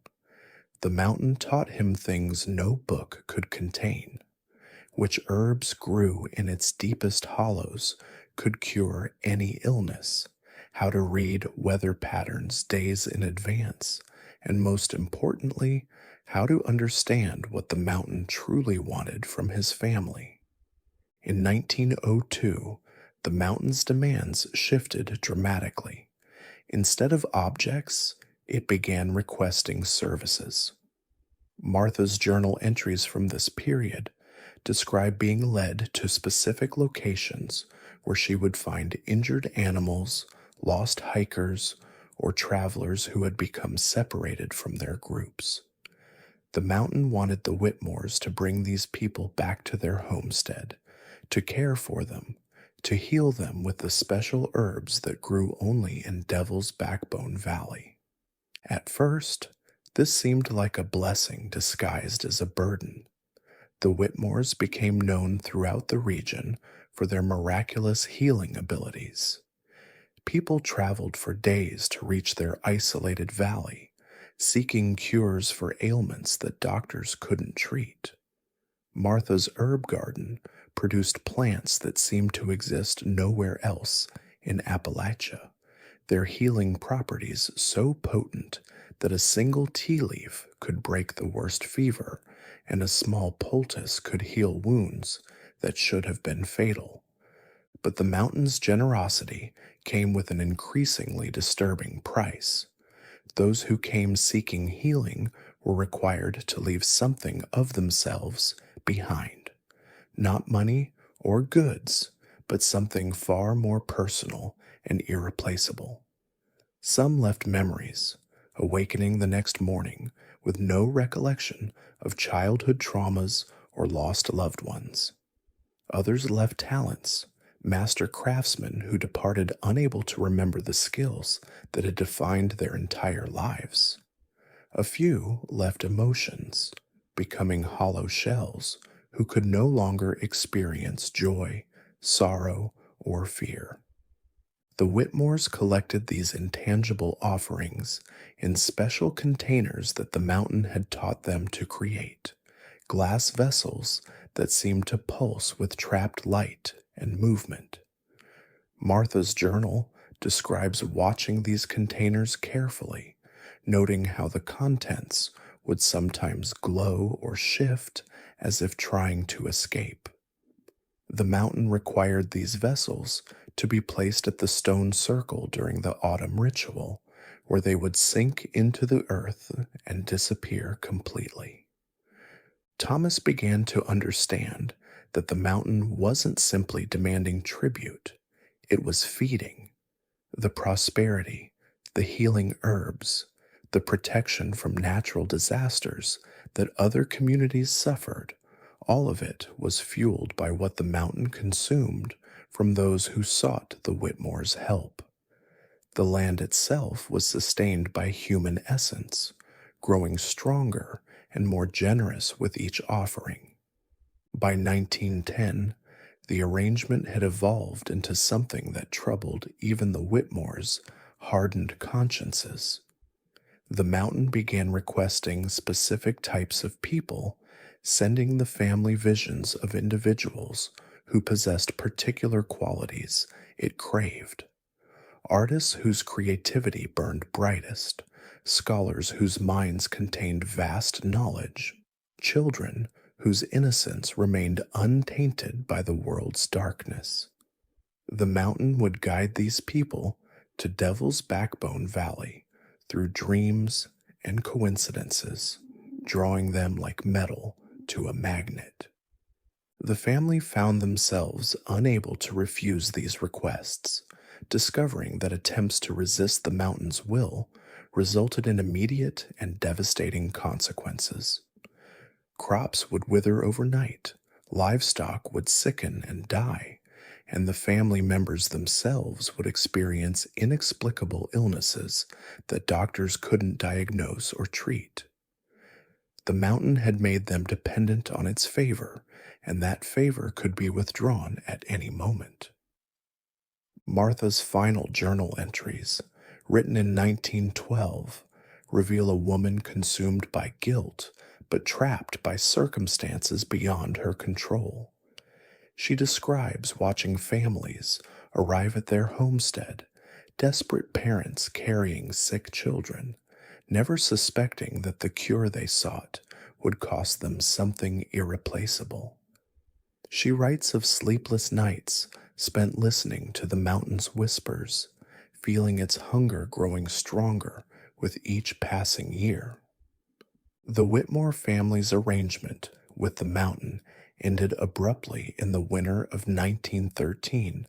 The mountain taught him things no book could contain: which herbs grew in its deepest hollows could cure any illness, how to read weather patterns days in advance, and most importantly, how to understand what the mountain truly wanted from his family. In 1902, the mountain's demands shifted dramatically. Instead of objects, it began requesting services. Martha's journal entries from this period describe being led to specific locations where she would find injured animals, lost hikers, or travelers who had become separated from their groups. The mountain wanted the Whitmores to bring these people back to their homestead, to care for them, to heal them with the special herbs that grew only in Devil's Backbone Valley. At first, this seemed like a blessing disguised as a burden. The Whitmores became known throughout the region for their miraculous healing abilities. People traveled for days to reach their isolated valley, seeking cures for ailments that doctors couldn't treat. Martha's herb garden produced plants that seemed to exist nowhere else in Appalachia, their healing properties so potent that a single tea leaf could break the worst fever and a small poultice could heal wounds that should have been fatal. But the mountain's generosity came with an increasingly disturbing price. Those who came seeking healing were required to leave something of themselves behind. Not money or goods, but something far more personal and irreplaceable. Some left memories, awakening the next morning with no recollection of childhood traumas or lost loved ones. Others left talents, master craftsmen who departed unable to remember the skills that had defined their entire lives. A few left emotions, becoming hollow shells who could no longer experience joy, sorrow, or fear. The Whitmores collected these intangible offerings in special containers that the mountain had taught them to create, glass vessels that seemed to pulse with trapped light and movement. Martha's journal describes watching these containers carefully, noting how the contents would sometimes glow or shift as if trying to escape. The mountain required these vessels to be placed at the stone circle during the autumn ritual, where they would sink into the earth and disappear completely. Thomas began to understand that the mountain wasn't simply demanding tribute, it was feeding. The prosperity, the healing herbs, the protection from natural disasters that other communities suffered, all of it was fueled by what the mountain consumed from those who sought the Whitmores' help. The land itself was sustained by human essence, growing stronger and more generous with each offering. By 1910, the arrangement had evolved into something that troubled even the Whitmores' hardened consciences. The mountain began requesting specific types of people, sending the family visions of individuals who possessed particular qualities it craved. Artists whose creativity burned brightest, scholars whose minds contained vast knowledge, children whose innocence remained untainted by the world's darkness. The mountain would guide these people to Devil's Backbone Valley through dreams and coincidences, drawing them like metal to a magnet. The family found themselves unable to refuse these requests, discovering that attempts to resist the mountain's will resulted in immediate and devastating consequences. Crops would wither overnight, livestock would sicken and die, and the family members themselves would experience inexplicable illnesses that doctors couldn't diagnose or treat. The mountain had made them dependent on its favor, and that favor could be withdrawn at any moment. Martha's final journal entries, written in 1912, reveal a woman consumed by guilt but trapped by circumstances beyond her control. She describes watching families arrive at their homestead, desperate parents carrying sick children, never suspecting that the cure they sought would cost them something irreplaceable. She writes of sleepless nights spent listening to the mountain's whispers, feeling its hunger growing stronger with each passing year. The Whitmore family's arrangement with the mountain ended abruptly in the winter of 1913,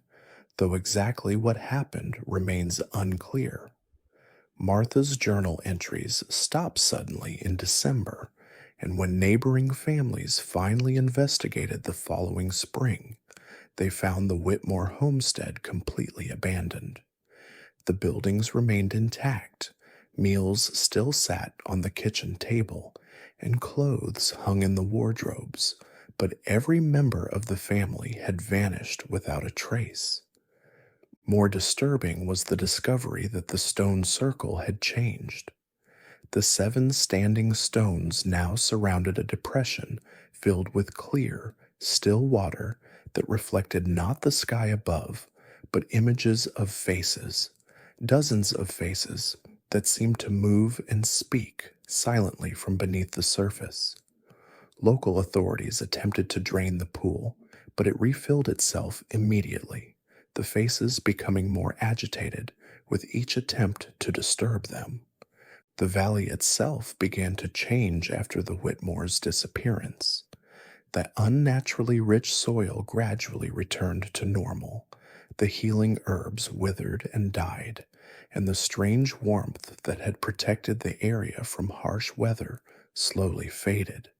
though exactly what happened remains unclear. Martha's journal entries stop suddenly in December, and when neighboring families finally investigated the following spring, they found the Whitmore homestead completely abandoned. The buildings remained intact, meals still sat on the kitchen table, and clothes hung in the wardrobes, but every member of the family had vanished without a trace. More disturbing was the discovery that the stone circle had changed. The 7 standing stones now surrounded a depression filled with clear, still water that reflected not the sky above, but images of faces, dozens of faces that seemed to move and speak silently from beneath the surface. Local authorities attempted to drain the pool, but it refilled itself immediately, the faces becoming more agitated with each attempt to disturb them. The valley itself began to change after the Whitmores' disappearance. The unnaturally rich soil gradually returned to normal. The healing herbs withered and died, and the strange warmth that had protected the area from harsh weather slowly faded.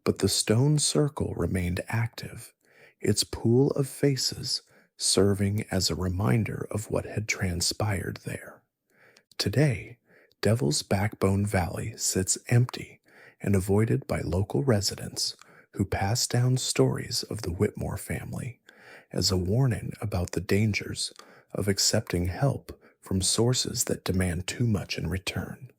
But the stone circle remained active, its pool of faces serving as a reminder of what had transpired there. Today, Devil's Backbone Valley sits empty and avoided by local residents who pass down stories of the Whitmore family as a warning about the dangers of accepting help from sources that demand too much in return.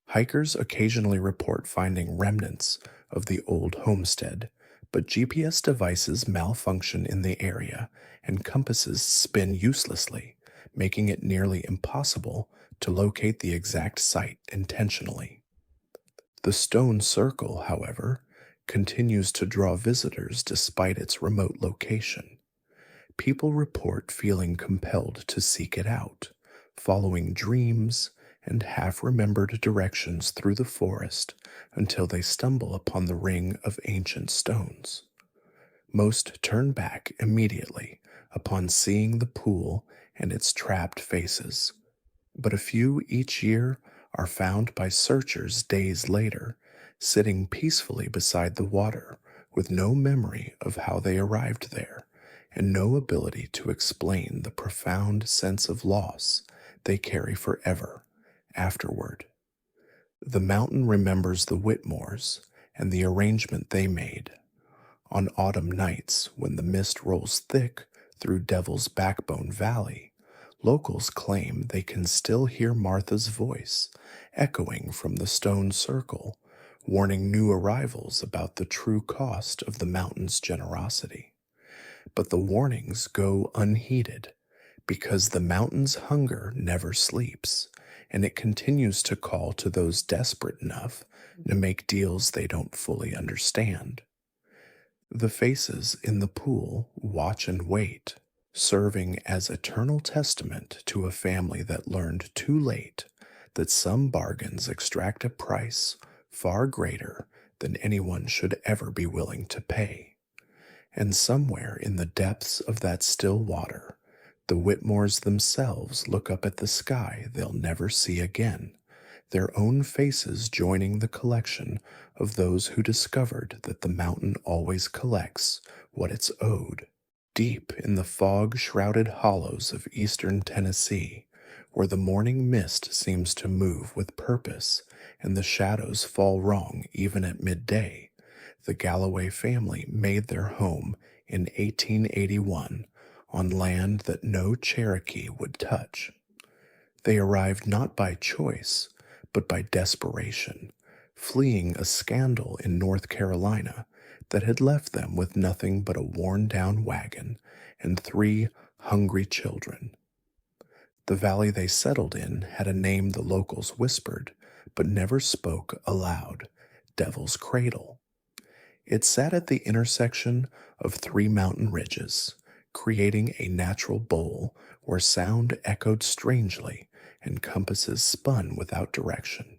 Hikers occasionally report finding remnants of the old homestead, but GPS devices malfunction in the area and compasses spin uselessly, making it nearly impossible to locate the exact site intentionally. The stone circle, however, continues to draw visitors despite its remote location. People report feeling compelled to seek it out, following dreams and half remembered directions through the forest until they stumble upon the ring of ancient stones. Most turn back immediately upon seeing the pool and its trapped faces, but a few each year are found by searchers days later, sitting peacefully beside the water with no memory of how they arrived there and no ability to explain the profound sense of loss they carry forever afterward. The mountain remembers the Whitmores and the arrangement they made. On autumn nights, when the mist rolls thick through Devil's Backbone Valley, locals claim they can still hear Martha's voice echoing from the stone circle, warning new arrivals about the true cost of the mountain's generosity. But the warnings go unheeded because the mountain's hunger never sleeps, and it continues to call to those desperate enough to make deals they don't fully understand. The faces in the pool watch and wait, serving as eternal testament to a family that learned too late that some bargains extract a price far greater than anyone should ever be willing to pay. And somewhere in the depths of that still water, the Whitmores themselves look up at the sky they'll never see again, their own faces joining the collection of those who discovered that the mountain always collects what it's owed. Deep in the fog-shrouded hollows of eastern Tennessee, where the morning mist seems to move with purpose and the shadows fall wrong even at midday, the Galloway family made their home in 1881 on land that no Cherokee would touch. They arrived not by choice, but by desperation, fleeing a scandal in North Carolina that had left them with nothing but a worn-down wagon and 3 hungry children. The valley they settled in had a name the locals whispered, but never spoke aloud: Devil's Cradle. It sat at the intersection of 3 mountain ridges, creating a natural bowl where sound echoed strangely and compasses spun without direction.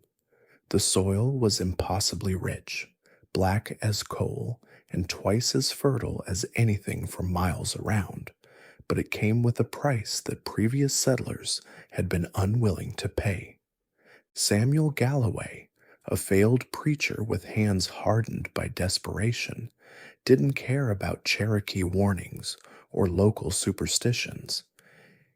The soil was impossibly rich, black as coal, and twice as fertile as anything for miles around, but it came with a price that previous settlers had been unwilling to pay. Samuel Galloway, a failed preacher with hands hardened by desperation, didn't care about Cherokee warnings or local superstitions.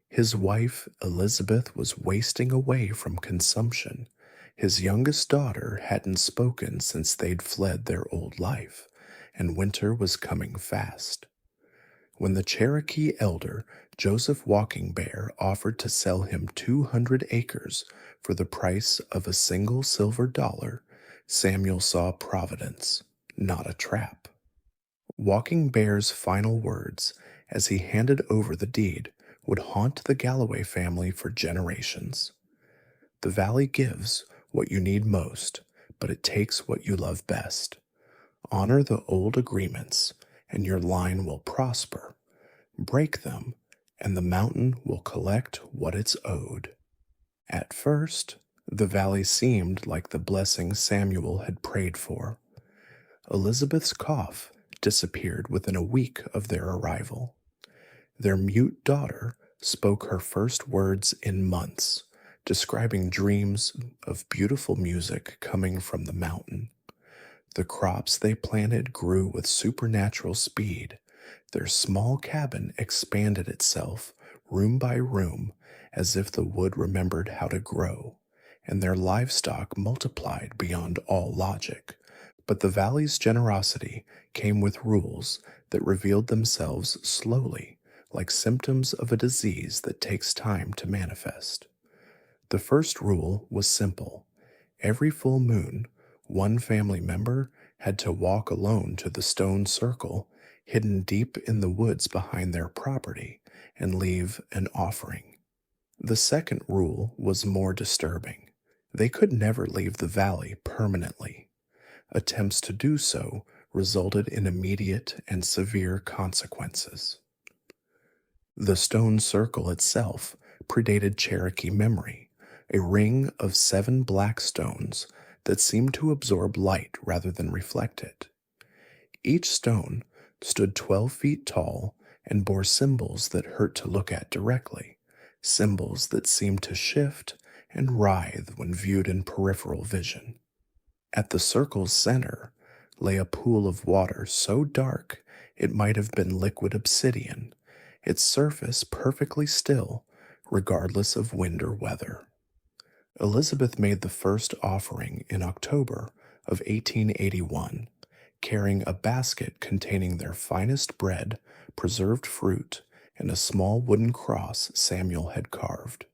His wife, Elizabeth, was wasting away from consumption. His youngest daughter hadn't spoken since they'd fled their old life, and winter was coming fast. When the Cherokee elder, Joseph Walking Bear, offered to sell him 200 acres for the price of a single silver dollar, Samuel saw providence, not a trap. Walking Bear's final words, as he handed over the deed, would haunt the Galloway family for generations. The valley gives what you need most, but it takes what you love best. Honor the old agreements, and your line will prosper. Break them, and the mountain will collect what it's owed. At first, the valley seemed like the blessing Samuel had prayed for. Elizabeth's cough disappeared within a week of their arrival. Their mute daughter spoke her first words in months, describing dreams of beautiful music coming from the mountain. The crops they planted grew with supernatural speed. Their small cabin expanded itself, room by room, as if the wood remembered how to grow, and their livestock multiplied beyond all logic. But the valley's generosity came with rules that revealed themselves slowly, like symptoms of a disease that takes time to manifest. The first rule was simple. Every full moon, one family member had to walk alone to the stone circle hidden deep in the woods behind their property and leave an offering. The second rule was more disturbing. They could never leave the valley permanently. Attempts to do so resulted in immediate and severe consequences. The stone circle itself predated Cherokee memory, a ring of 7 black stones that seemed to absorb light rather than reflect it. Each stone stood 12 feet tall and bore symbols that hurt to look at directly, symbols that seemed to shift and writhe when viewed in peripheral vision. At the circle's center lay a pool of water so dark it might have been liquid obsidian, its surface perfectly still, regardless of wind or weather. Elizabeth made the first offering in October of 1881, carrying a basket containing their finest bread, preserved fruit, and a small wooden cross Samuel had carved.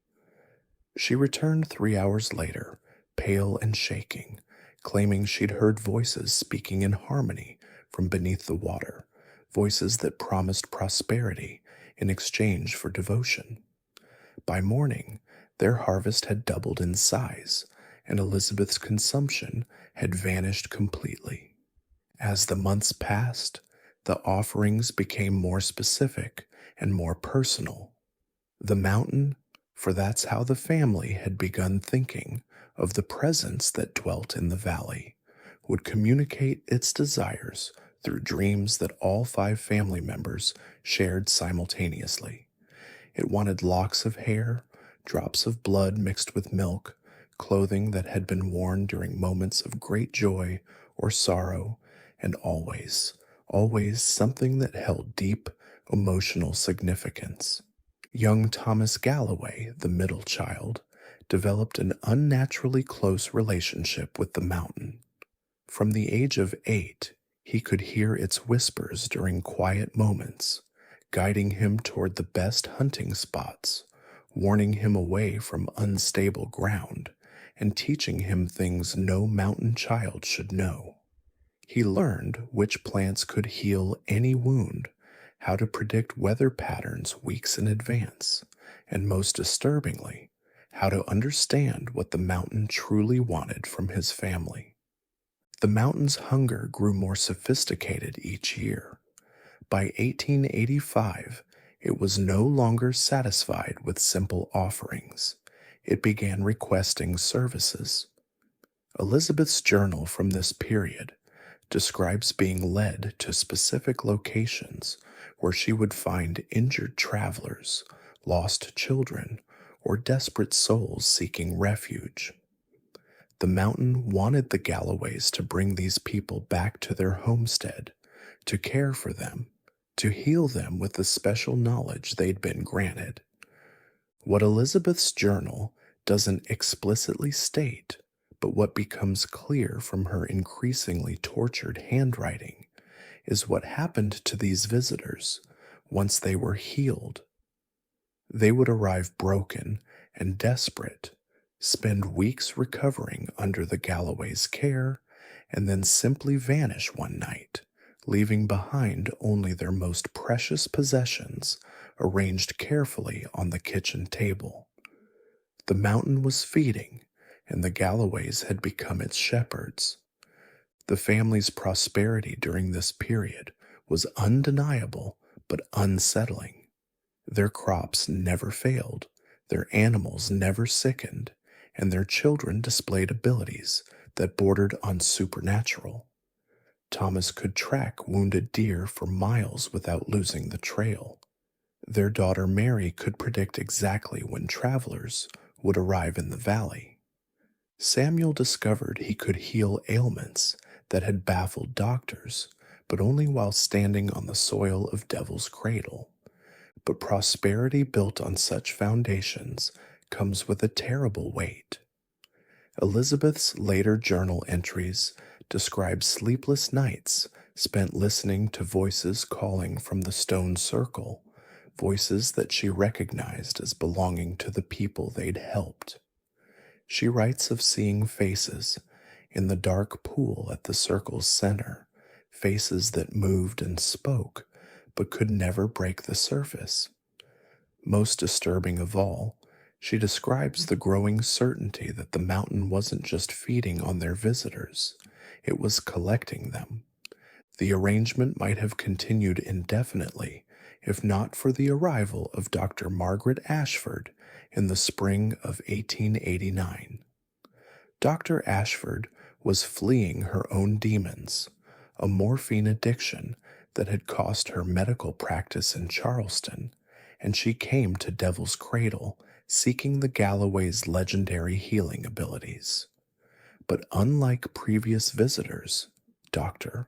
She returned 3 hours later, pale and shaking, claiming she'd heard voices speaking in harmony from beneath the water, voices that promised prosperity in exchange for devotion. By morning, their harvest had doubled in size, and Elizabeth's consumption had vanished completely. As the months passed, the offerings became more specific and more personal. The mountain, for that's how the family had begun thinking of the presence that dwelt in the valley, would communicate its desires through dreams that all 5 family members shared simultaneously. It wanted locks of hair, drops of blood mixed with milk, clothing that had been worn during moments of great joy or sorrow, and always, always something that held deep emotional significance. Young Thomas Galloway, the middle child, developed an unnaturally close relationship with the mountain. From the age of 8, he could hear its whispers during quiet moments, guiding him toward the best hunting spots, warning him away from unstable ground, and teaching him things no mountain child should know. He learned which plants could heal any wound, how to predict weather patterns weeks in advance, and most disturbingly, how to understand what the mountain truly wanted from his family. The mountain's hunger grew more sophisticated each year. By 1885, it was no longer satisfied with simple offerings. It began requesting services. Elizabeth's journal from this period describes being led to specific locations where she would find injured travelers, lost children, or desperate souls seeking refuge. The mountain wanted the Galloways to bring these people back to their homestead, to care for them, to heal them with the special knowledge they'd been granted. What Elizabeth's journal doesn't explicitly state, but what becomes clear from her increasingly tortured handwriting, is what happened to these visitors once they were healed. They would arrive broken and desperate, spend weeks recovering under the Galloways' care, and then simply vanish one night, leaving behind only their most precious possessions arranged carefully on the kitchen table. The mountain was feeding, and the Galloways had become its shepherds. The family's prosperity during this period was undeniable but unsettling. Their crops never failed, their animals never sickened, and their children displayed abilities that bordered on supernatural. Thomas could track wounded deer for miles without losing the trail. Their daughter Mary could predict exactly when travelers would arrive in the valley. Samuel discovered he could heal ailments that had baffled doctors, but only while standing on the soil of Devil's Cradle. But prosperity built on such foundations comes with a terrible weight. Elizabeth's later journal entries describe sleepless nights spent listening to voices calling from the stone circle, voices that she recognized as belonging to the people they'd helped. She writes of seeing faces in the dark pool at the circle's center, faces that moved and spoke but could never break the surface. Most disturbing of all, she describes the growing certainty that the mountain wasn't just feeding on their visitors, it was collecting them. The arrangement might have continued indefinitely if not for the arrival of Dr. Margaret Ashford in the spring of 1889. Dr. Ashford was fleeing her own demons, a morphine addiction that had cost her medical practice in Charleston, and she came to Devil's Cradle seeking the Galloway's legendary healing abilities. But unlike previous visitors, Dr.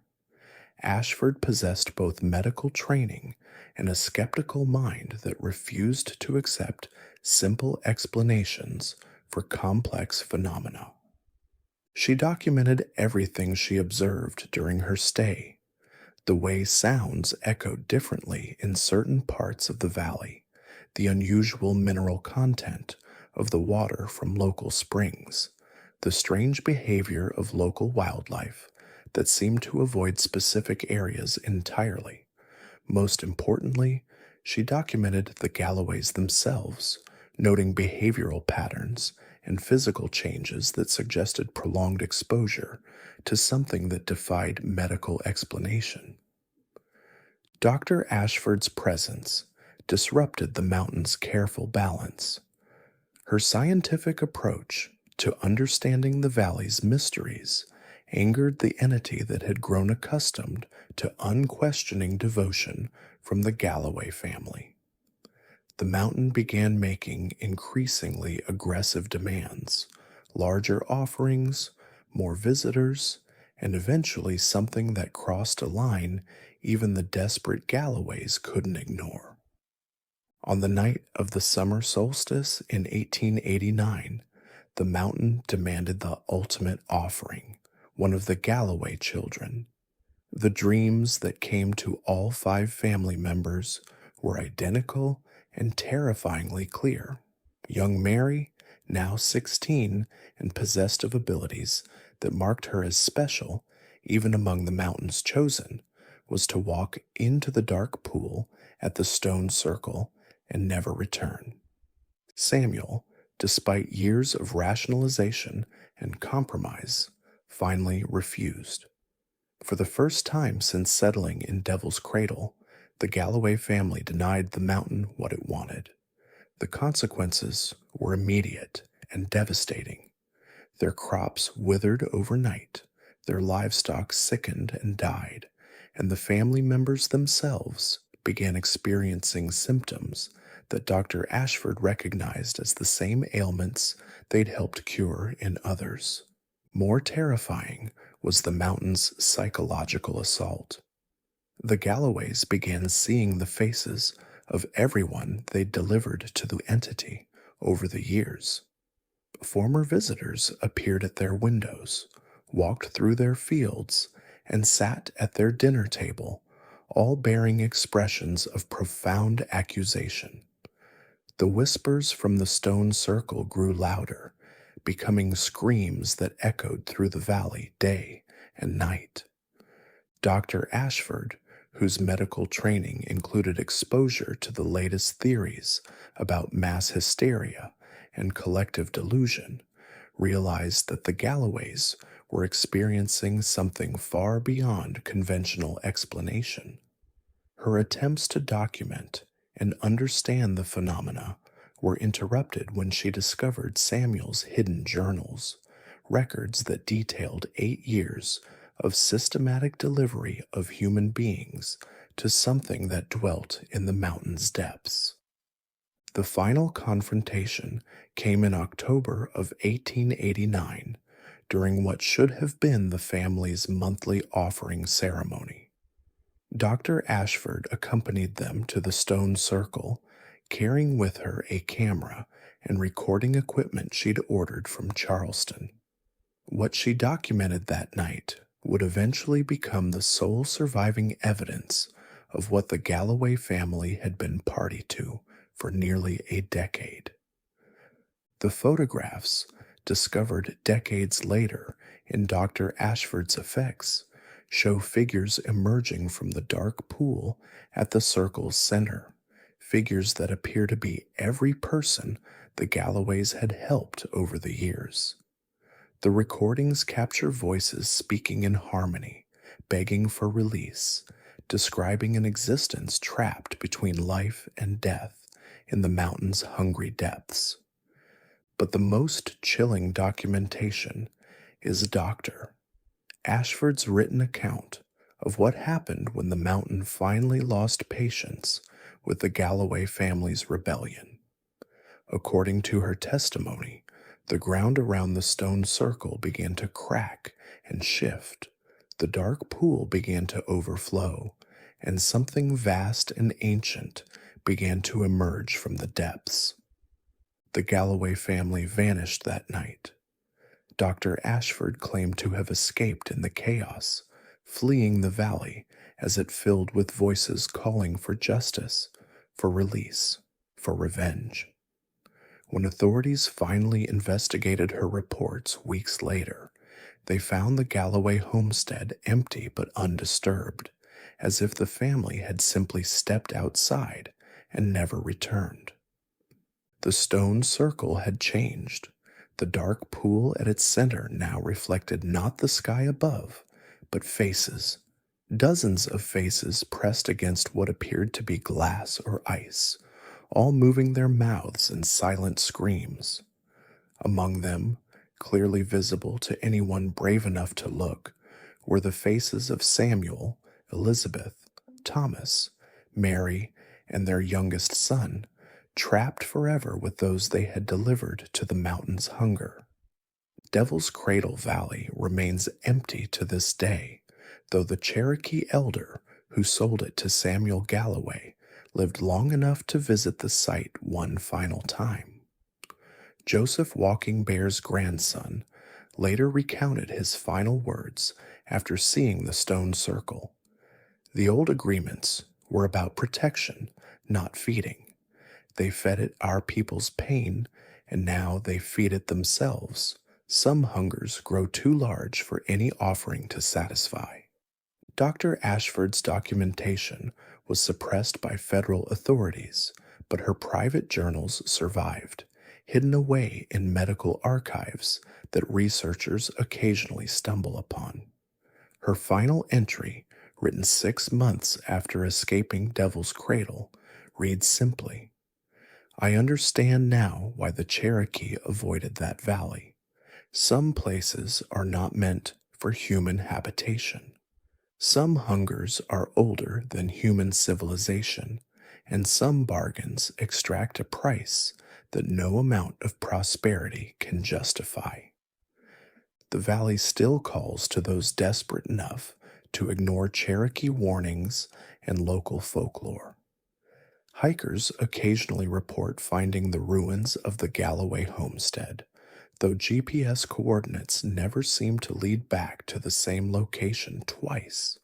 Ashford possessed both medical training and a skeptical mind that refused to accept simple explanations for complex phenomena. She documented everything she observed during her stay, the way sounds echoed differently in certain parts of the valley, the unusual mineral content of the water from local springs, the strange behavior of local wildlife that seemed to avoid specific areas entirely. Most importantly, she documented the Galloways themselves, noting behavioral patterns and physical changes that suggested prolonged exposure to something that defied medical explanation. Dr. Ashford's presence disrupted the mountain's careful balance. Her scientific approach to understanding the valley's mysteries angered the entity that had grown accustomed to unquestioning devotion from the Galloway family. The mountain began making increasingly aggressive demands, larger offerings, more visitors, and eventually something that crossed a line even the desperate Galloways couldn't ignore. On the night of the summer solstice in 1889, the mountain demanded the ultimate offering, one of the Galloway children. The dreams that came to all 5 family members were identical and terrifyingly clear. Young Mary, now 16 and possessed of abilities that marked her as special even among the mountain's chosen, was to walk into the dark pool at the stone circle and never return. Samuel, despite years of rationalization and compromise, finally refused. For the first time since settling in Devil's Cradle, the Galloway family denied the mountain what it wanted. The consequences were immediate and devastating. Their crops withered overnight, their livestock sickened and died, and the family members themselves began experiencing symptoms that Dr. Ashford recognized as the same ailments they'd helped cure in others. More terrifying was the mountain's psychological assault. The Galloways began seeing the faces of everyone they'd delivered to the entity over the years. Former visitors appeared at their windows, walked through their fields, and sat at their dinner table, all bearing expressions of profound accusation. The whispers from the stone circle grew louder, becoming screams that echoed through the valley day and night. Dr. Ashford, whose medical training included exposure to the latest theories about mass hysteria and collective delusion, realized that the Galloways were experiencing something far beyond conventional explanation. Her attempts to document and understand the phenomena were interrupted when she discovered Samuel's hidden journals, records that detailed 8 years of systematic delivery of human beings to something that dwelt in the mountain's depths. The final confrontation came in October of 1889, during what should have been the family's monthly offering ceremony. Dr. Ashford accompanied them to the stone circle, carrying with her a camera and recording equipment she'd ordered from Charleston. What she documented that night would eventually become the sole surviving evidence of what the Galloway family had been party to for nearly a decade. The photographs, discovered decades later in Dr. Ashford's effects, show figures emerging from the dark pool at the circle's center, figures that appear to be every person the Galloways had helped over the years. The recordings capture voices speaking in harmony, begging for release, describing an existence trapped between life and death in the mountain's hungry depths. But the most chilling documentation is Dr. Ashford's written account of what happened when the mountain finally lost patience with the Galloway family's rebellion. According to her testimony, the ground around the stone circle began to crack and shift, the dark pool began to overflow, and something vast and ancient began to emerge from the depths. The Galloway family vanished that night. Dr. Ashford claimed to have escaped in the chaos, fleeing the valley as it filled with voices calling for justice, for release, for revenge. When authorities finally investigated her reports weeks later, they found the Galloway homestead empty but undisturbed, as if the family had simply stepped outside and never returned. The stone circle had changed. The dark pool at its center now reflected not the sky above, but faces, dozens of faces pressed against what appeared to be glass or ice, all moving their mouths in silent screams. Among them, clearly visible to anyone brave enough to look, were the faces of Samuel, Elizabeth, Thomas, Mary, and their youngest son, trapped forever with those they had delivered to the mountain's hunger. Devil's Cradle Valley remains empty to this day, though the Cherokee elder who sold it to Samuel Galloway lived long enough to visit the site one final time. Joseph Walking Bear's grandson later recounted his final words after seeing the stone circle. The old agreements were about protection, not feeding. They fed it our people's pain, and now they feed it themselves. Some hungers grow too large for any offering to satisfy. Dr. Ashford's documentation was suppressed by federal authorities, but her private journals survived, hidden away in medical archives that researchers occasionally stumble upon. Her final entry, written 6 months after escaping Devil's Cradle, reads simply, "I understand now why the Cherokee avoided that valley. Some places are not meant for human habitation. Some hungers are older than human civilization, and some bargains extract a price that no amount of prosperity can justify. The valley still calls to those desperate enough to ignore Cherokee warnings and local folklore. Hikers occasionally report finding the ruins of the Galloway homestead, though GPS coordinates never seem to lead back to the same location twice.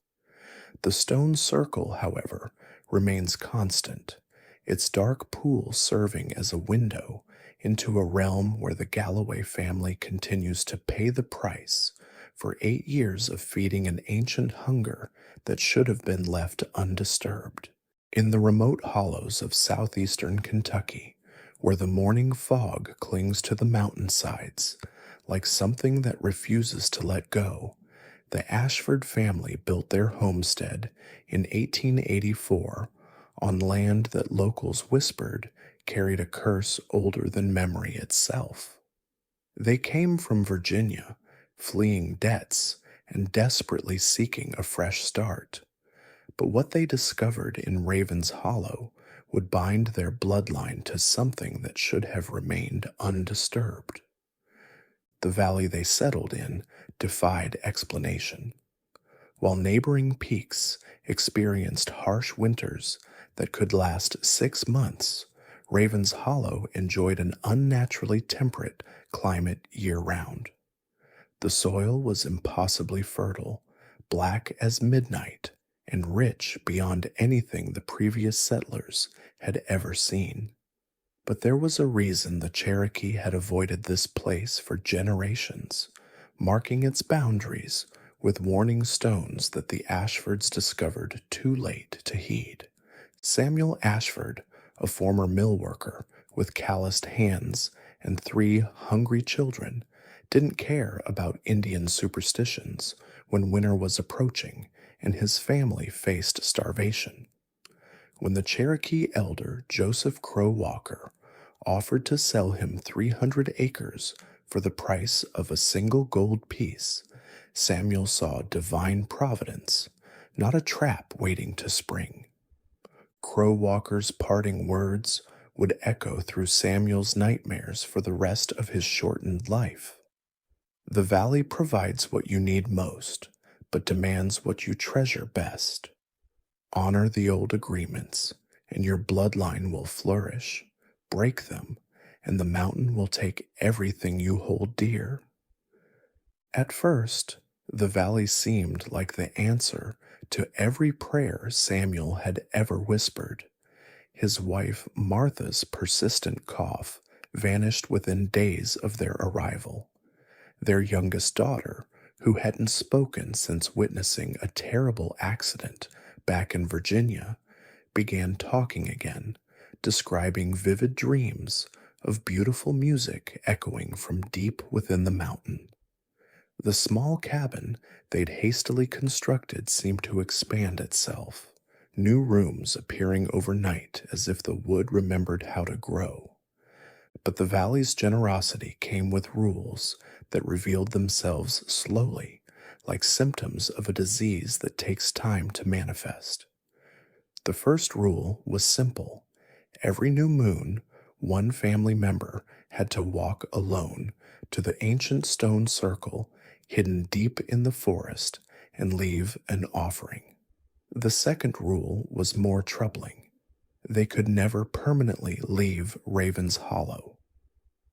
The stone circle, however, remains constant, its dark pool serving as a window into a realm where the Galloway family continues to pay the price for 8 years of feeding an ancient hunger that should have been left undisturbed. In the remote hollows of southeastern Kentucky, where the morning fog clings to the mountainsides like something that refuses to let go, the Ashford family built their homestead in 1884 on land that locals whispered carried a curse older than memory itself. They came from Virginia, fleeing debts and desperately seeking a fresh start. But what they discovered in Raven's Hollow would bind their bloodline to something that should have remained undisturbed. The valley they settled in defied explanation. While neighboring peaks experienced harsh winters that could last 6 months, Raven's Hollow enjoyed an unnaturally temperate climate year-round. The soil was impossibly fertile, black as midnight, and rich beyond anything the previous settlers had ever seen. But there was a reason the Cherokee had avoided this place for generations, marking its boundaries with warning stones that the Ashfords discovered too late to heed. Samuel Ashford, a former mill worker with calloused hands and three hungry children, didn't care about Indian superstitions when winter was approaching and his family faced starvation. When the Cherokee elder Joseph Crow Walker offered to sell him 300 acres for the price of a single gold piece, Samuel saw divine providence, not a trap waiting to spring. Crow Walker's parting words would echo through Samuel's nightmares for the rest of his shortened life. The valley provides what you need most, but demands what you treasure best. Honor the old agreements, and your bloodline will flourish. Break them, and the mountain will take everything you hold dear. At first, the valley seemed like the answer to every prayer Samuel had ever whispered. His wife Martha's persistent cough vanished within days of their arrival. Their youngest daughter, who hadn't spoken since witnessing a terrible accident back in Virginia, began talking again, describing vivid dreams of beautiful music echoing from deep within the mountain. The small cabin they'd hastily constructed seemed to expand itself, new rooms appearing overnight as if the wood remembered how to grow. But the valley's generosity came with rules that revealed themselves slowly, like symptoms of a disease that takes time to manifest. The first rule was simple. Every new moon, one family member had to walk alone to the ancient stone circle hidden deep in the forest and leave an offering. The second rule was more troubling. They could never permanently leave Raven's Hollow.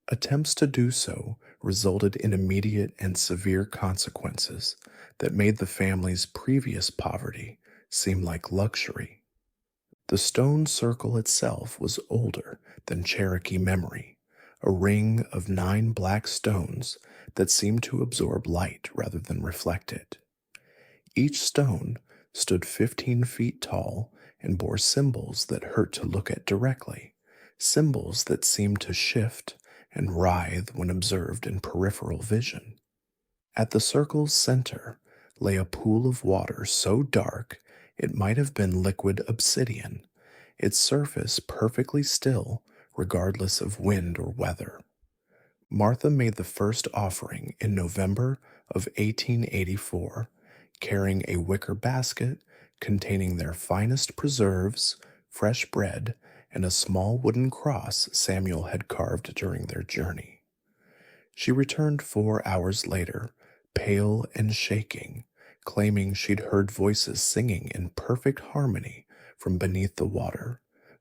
Attempts to do so resulted in immediate and severe consequences that made the family's previous poverty seem like luxury. The stone circle itself was older than Cherokee memory, a ring of 9 black stones that seemed to absorb light rather than reflect it. Each stone stood 15 feet tall and bore symbols that hurt to look at directly, symbols that seemed to shift and writhe when observed in peripheral vision. At the circle's center lay a pool of water so dark it might have been liquid obsidian, its surface perfectly still regardless of wind or weather. Martha made the first offering in November of 1884, carrying a wicker basket containing their finest preserves, fresh bread, and a small wooden cross Samuel had carved during their journey. She returned 4 hours later, pale and shaking, claiming she'd heard voices singing in perfect harmony from beneath the water,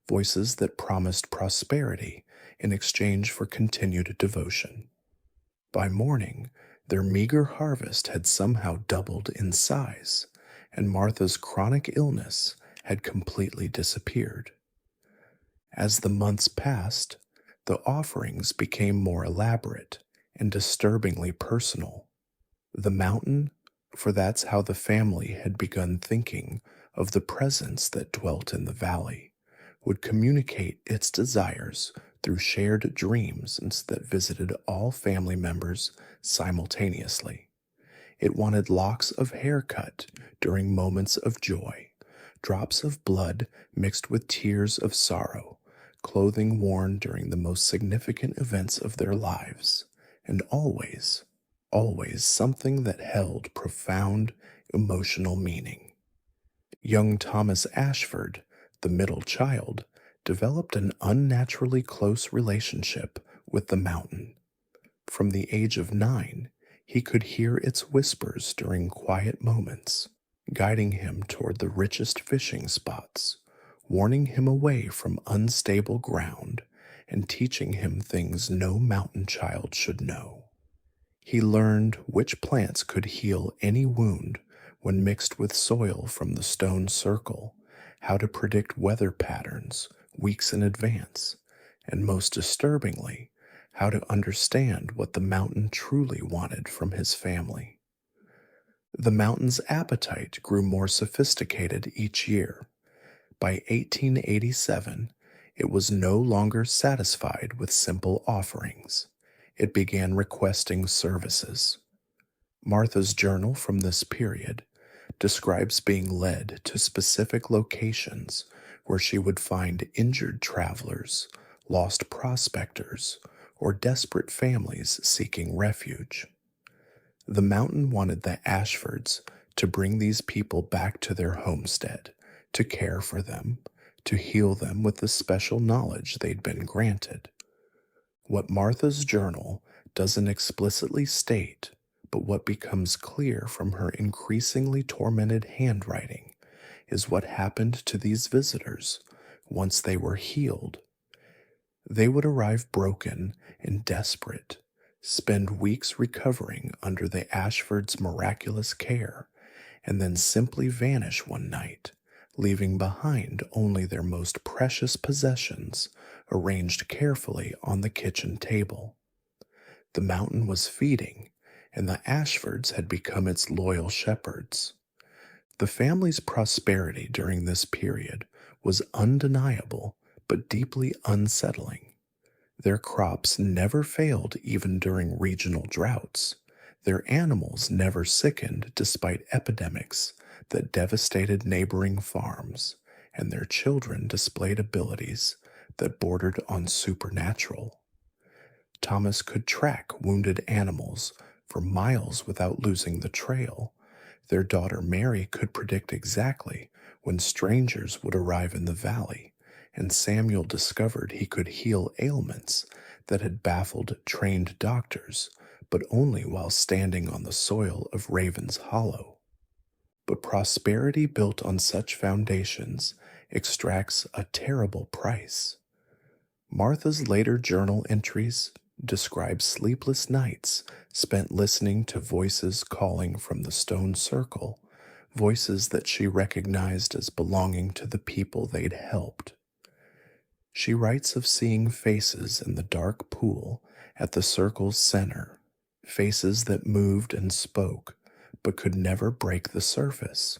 voices that promised prosperity in exchange for continued devotion. By morning, their meager harvest had somehow doubled in size, and Martha's chronic illness had completely disappeared. As the months passed, the offerings became more elaborate and disturbingly personal. The mountain, for that's how the family had begun thinking of the presence that dwelt in the valley, would communicate its desires through shared dreams that visited all family members simultaneously. It wanted locks of hair cut during moments of joy, drops of blood mixed with tears of sorrow, clothing worn during the most significant events of their lives, and always, always something that held profound emotional meaning. Young Thomas Ashford, the middle child, developed an unnaturally close relationship with the mountain. From the age of 9, he could hear its whispers during quiet moments, guiding him toward the richest fishing spots, warning him away from unstable ground, and teaching him things no mountain child should know. He learned which plants could heal any wound when mixed with soil from the stone circle, how to predict weather patterns weeks in advance, and most disturbingly, how to understand what the mountain truly wanted from his family. The mountain's appetite grew more sophisticated each year. By 1887, it was no longer satisfied with simple offerings. It began requesting services. Martha's journal from this period describes being led to specific locations where she would find injured travelers, lost prospectors, or desperate families seeking refuge. The mountain wanted the Ashfords to bring these people back to their homestead, to care for them, to heal them with the special knowledge they'd been granted. What Martha's journal doesn't explicitly state, but what becomes clear from her increasingly tormented handwriting, is what happened to these visitors once they were healed. They would arrive broken and desperate, spend weeks recovering under the Ashfords' miraculous care, and then simply vanish one night, leaving behind only their most precious possessions arranged carefully on the kitchen table. The mountain was feeding, and the Ashfords had become its loyal shepherds. The family's prosperity during this period was undeniable but deeply unsettling. Their crops never failed even during regional droughts. Their animals never sickened despite epidemics that devastated neighboring farms, and their children displayed abilities that bordered on supernatural. Thomas could track wounded animals for miles without losing the trail. Their daughter Mary could predict exactly when strangers would arrive in the valley, and Samuel discovered he could heal ailments that had baffled trained doctors, but only while standing on the soil of Raven's Hollow. But prosperity built on such foundations extracts a terrible price. Martha's later journal entries describe sleepless nights spent listening to voices calling from the stone circle, voices that she recognized as belonging to the people they'd helped. She writes of seeing faces in the dark pool at the circle's center, faces that moved and spoke, but could never break the surface.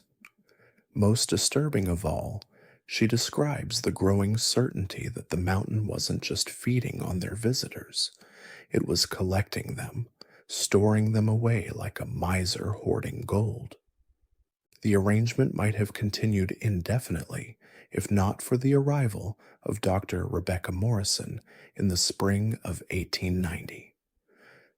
Most disturbing of all, she describes the growing certainty that the mountain wasn't just feeding on their visitors, it was collecting them, storing them away like a miser hoarding gold. The arrangement might have continued indefinitely if not for the arrival of Dr. Rebecca Morrison in the spring of 1890.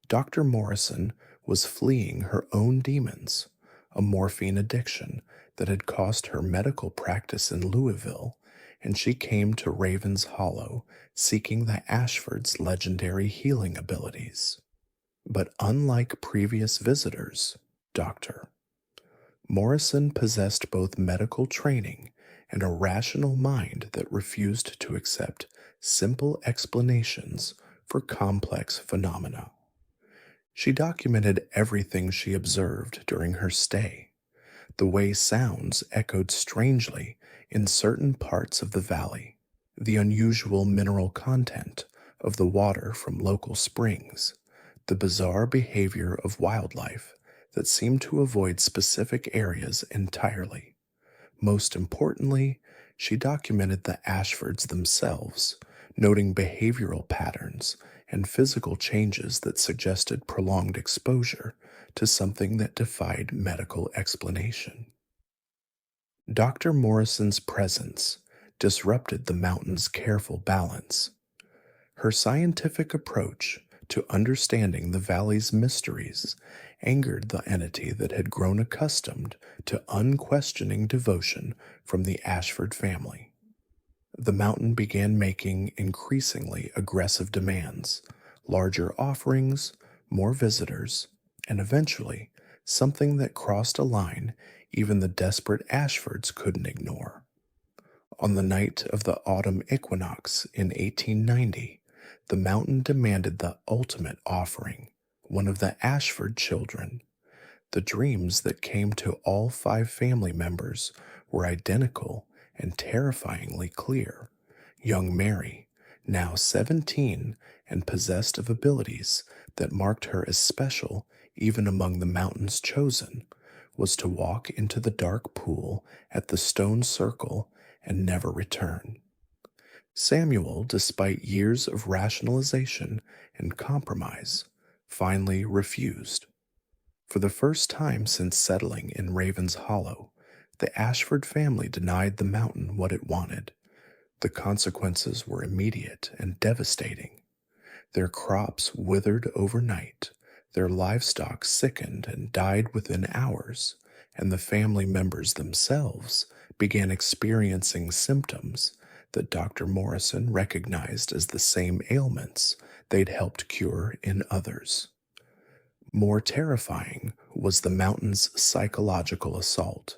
Dr. Morrison was fleeing her own demons, a morphine addiction that had cost her medical practice in Louisville, and she came to Raven's Hollow seeking the Ashfords' legendary healing abilities. But unlike previous visitors, Dr. Morrison possessed both medical training and a rational mind that refused to accept simple explanations for complex phenomena. She documented everything she observed during her stay, the way sounds echoed strangely in certain parts of the valley, the unusual mineral content of the water from local springs, the bizarre behavior of wildlife that seemed to avoid specific areas entirely. Most importantly, she documented the Ashfords themselves, noting behavioral patterns and physical changes that suggested prolonged exposure to something that defied medical explanation. Dr. Morrison's presence disrupted the mountain's careful balance. Her scientific approach to understanding the valley's mysteries angered the entity that had grown accustomed to unquestioning devotion from the Ashford family. The mountain began making increasingly aggressive demands, larger offerings, more visitors, and eventually something that crossed a line even the desperate Ashfords couldn't ignore. On the night of the autumn equinox in 1890, the mountain demanded the ultimate offering, one of the Ashford children. The dreams that came to all five family members were identical and terrifyingly clear. Young Mary, now 17 and possessed of abilities that marked her as special even among the mountain's chosen, was to walk into the dark pool at the stone circle and never return. Samuel, despite years of rationalization and compromise, finally refused. For the first time since settling in Raven's Hollow, the Ashford family denied the mountain what it wanted. The consequences were immediate and devastating. Their crops withered overnight, their livestock sickened and died within hours, and the family members themselves began experiencing symptoms that Dr. Morrison recognized as the same ailments they'd helped cure in others. More terrifying was the mountain's psychological assault.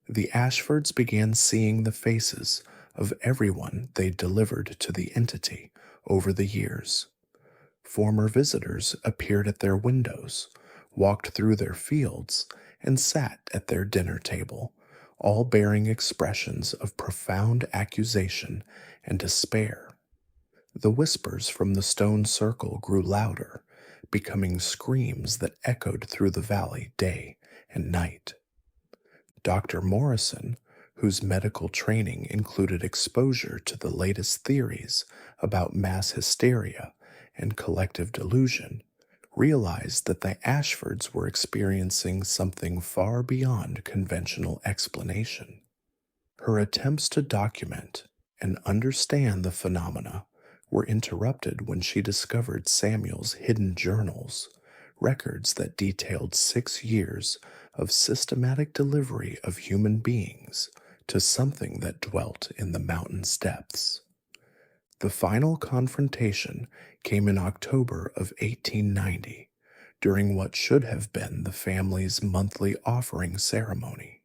The Ashfords began seeing the faces of everyone they delivered to the entity over the years. Former visitors appeared at their windows, walked through their fields, and sat at their dinner table, all bearing expressions of profound accusation and despair. The whispers from the stone circle grew louder, becoming screams that echoed through the valley day and night. Dr. Morrison, whose medical training included exposure to the latest theories about mass hysteria and collective delusion, realized that the Ashfords were experiencing something far beyond conventional explanation. Her attempts to document and understand the phenomena were interrupted when she discovered Samuel's hidden journals, records that detailed 6 years of systematic delivery of human beings to something that dwelt in the mountain's depths. The final confrontation came in October of 1890, during what should have been the family's monthly offering ceremony.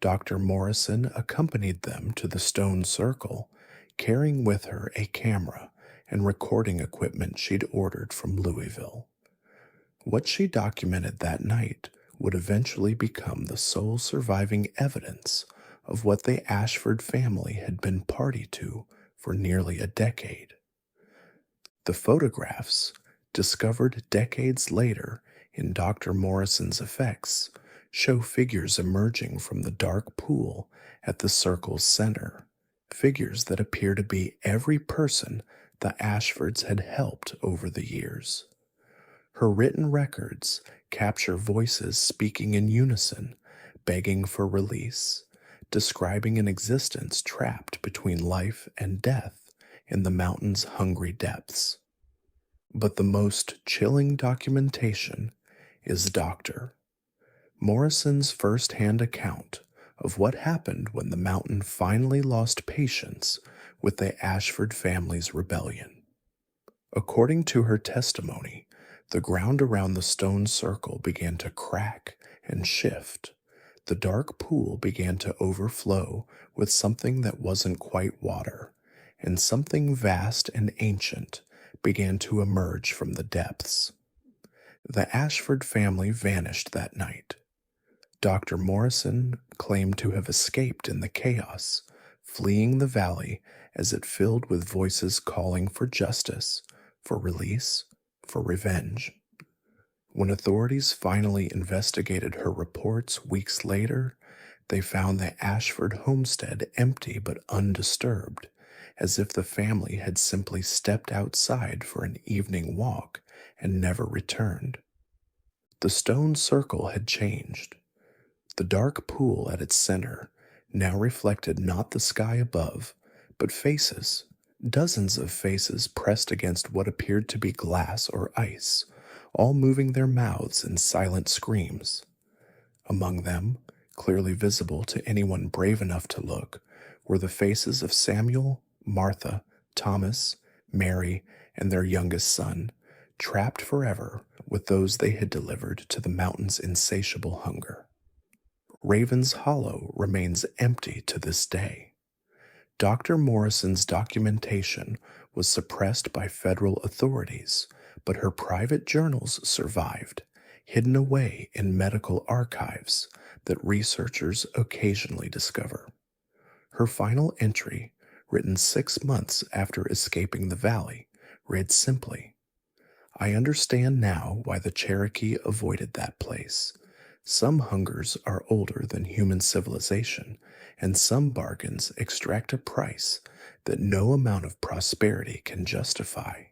Dr. Morrison accompanied them to the stone circle, carrying with her a camera and recording equipment she'd ordered from Louisville. What she documented that night would eventually become the sole surviving evidence of what the Ashford family had been party to for nearly a decade. The photographs, discovered decades later in Dr. Morrison's effects, show figures emerging from the dark pool at the circle's center, figures that appear to be every person the Ashfords had helped over the years. Her written records capture voices speaking in unison, begging for release, describing an existence trapped between life and death in the mountain's hungry depths. But the most chilling documentation is Dr. Morrison's first-hand account of what happened when the mountain finally lost patience with the Ashford family's rebellion. According to her testimony, the ground around the stone circle began to crack and shift. The dark pool began to overflow with something that wasn't quite water, and something vast and ancient began to emerge from the depths. The Ashford family vanished that night. Dr. Morrison claimed to have escaped in the chaos, fleeing the valley as it filled with voices calling for justice, for release, for revenge. When authorities finally investigated her reports weeks later, they found the Ashford homestead empty but undisturbed, as if the family had simply stepped outside for an evening walk and never returned. The stone circle had changed. The dark pool at its center now reflected not the sky above, but faces, dozens of faces pressed against what appeared to be glass or ice, all moving their mouths in silent screams. Among them, clearly visible to anyone brave enough to look, were the faces of Samuel, Martha, Thomas, Mary, and their youngest son, trapped forever with those they had delivered to the mountain's insatiable hunger. Raven's Hollow remains empty to this day. Dr. Morrison's documentation was suppressed by federal authorities, but her private journals survived, hidden away in medical archives that researchers occasionally discover. Her final entry, written 6 months after escaping the valley, read simply, I understand now why the Cherokee avoided that place. Some hungers are older than human civilization, and some bargains extract a price that no amount of prosperity can justify.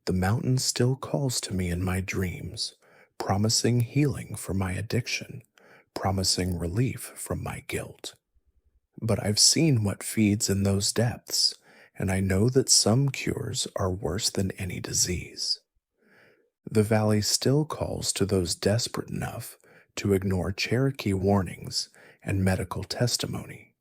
The mountain still calls to me in my dreams, promising healing for my addiction, promising relief from my guilt. But I've seen what feeds in those depths, and I know that some cures are worse than any disease. The valley still calls to those desperate enough to ignore Cherokee warnings and medical testimony.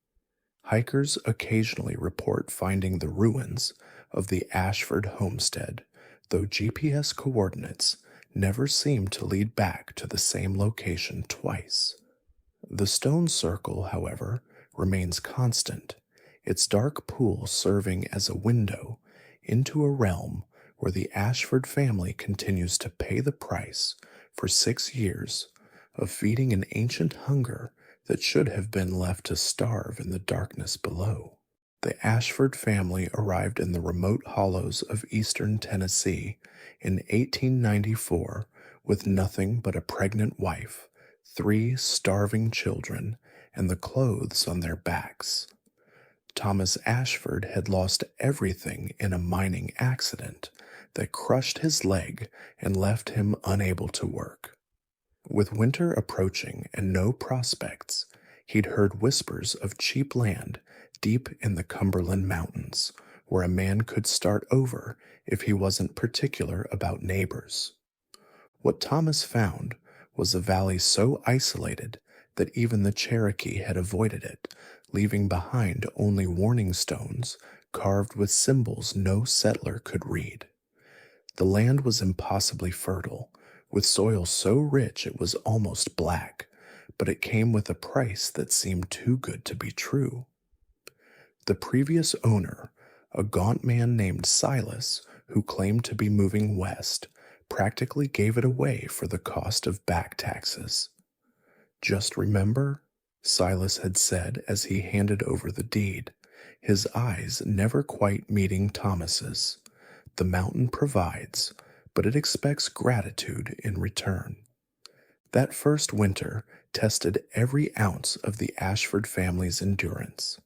Hikers occasionally report finding the ruins of the Ashford homestead, though GPS coordinates never seem to lead back to the same location twice. The stone circle, however, remains constant, its dark pool serving as a window into a realm where the Ashford family continues to pay the price for 6 years of feeding an ancient hunger that should have been left to starve in the darkness below. The Ashford family arrived in the remote hollows of eastern Tennessee in 1894 with nothing but a pregnant wife, 3 starving children, and the clothes on their backs. Thomas Ashford had lost everything in a mining accident that crushed his leg and left him unable to work. With winter approaching and no prospects, he'd heard whispers of cheap land deep in the Cumberland Mountains, where a man could start over if he wasn't particular about neighbors. What Thomas found was a valley so isolated that even the Cherokee had avoided it, leaving behind only warning stones carved with symbols no settler could read. The land was impossibly fertile, with soil so rich it was almost black, but it came with a price that seemed too good to be true. The previous owner, a gaunt man named Silas, who claimed to be moving west, practically gave it away for the cost of back taxes. Just remember, Silas had said as he handed over the deed, his eyes never quite meeting Thomas's. The mountain provides, but it expects gratitude in return. That first winter tested every ounce of the Ashford family's endurance.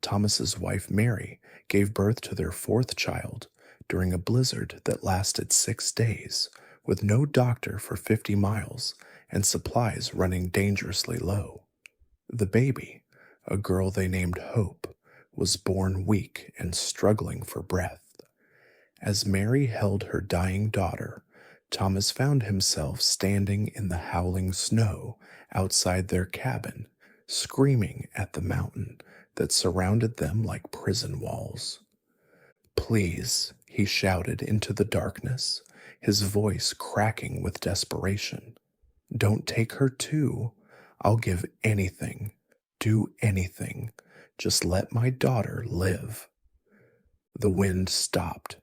Thomas's wife Mary gave birth to their 4th child during a blizzard that lasted 6 days, with no doctor for 50 miles and supplies running dangerously low. The baby, a girl they named Hope, was born weak and struggling for breath. As Mary held her dying daughter, Thomas found himself standing in the howling snow outside their cabin, screaming at the mountain that surrounded them like prison walls. Please, he shouted into the darkness, his voice cracking with desperation. Don't take her too. I'll give anything, do anything. Just let my daughter live. The wind stopped.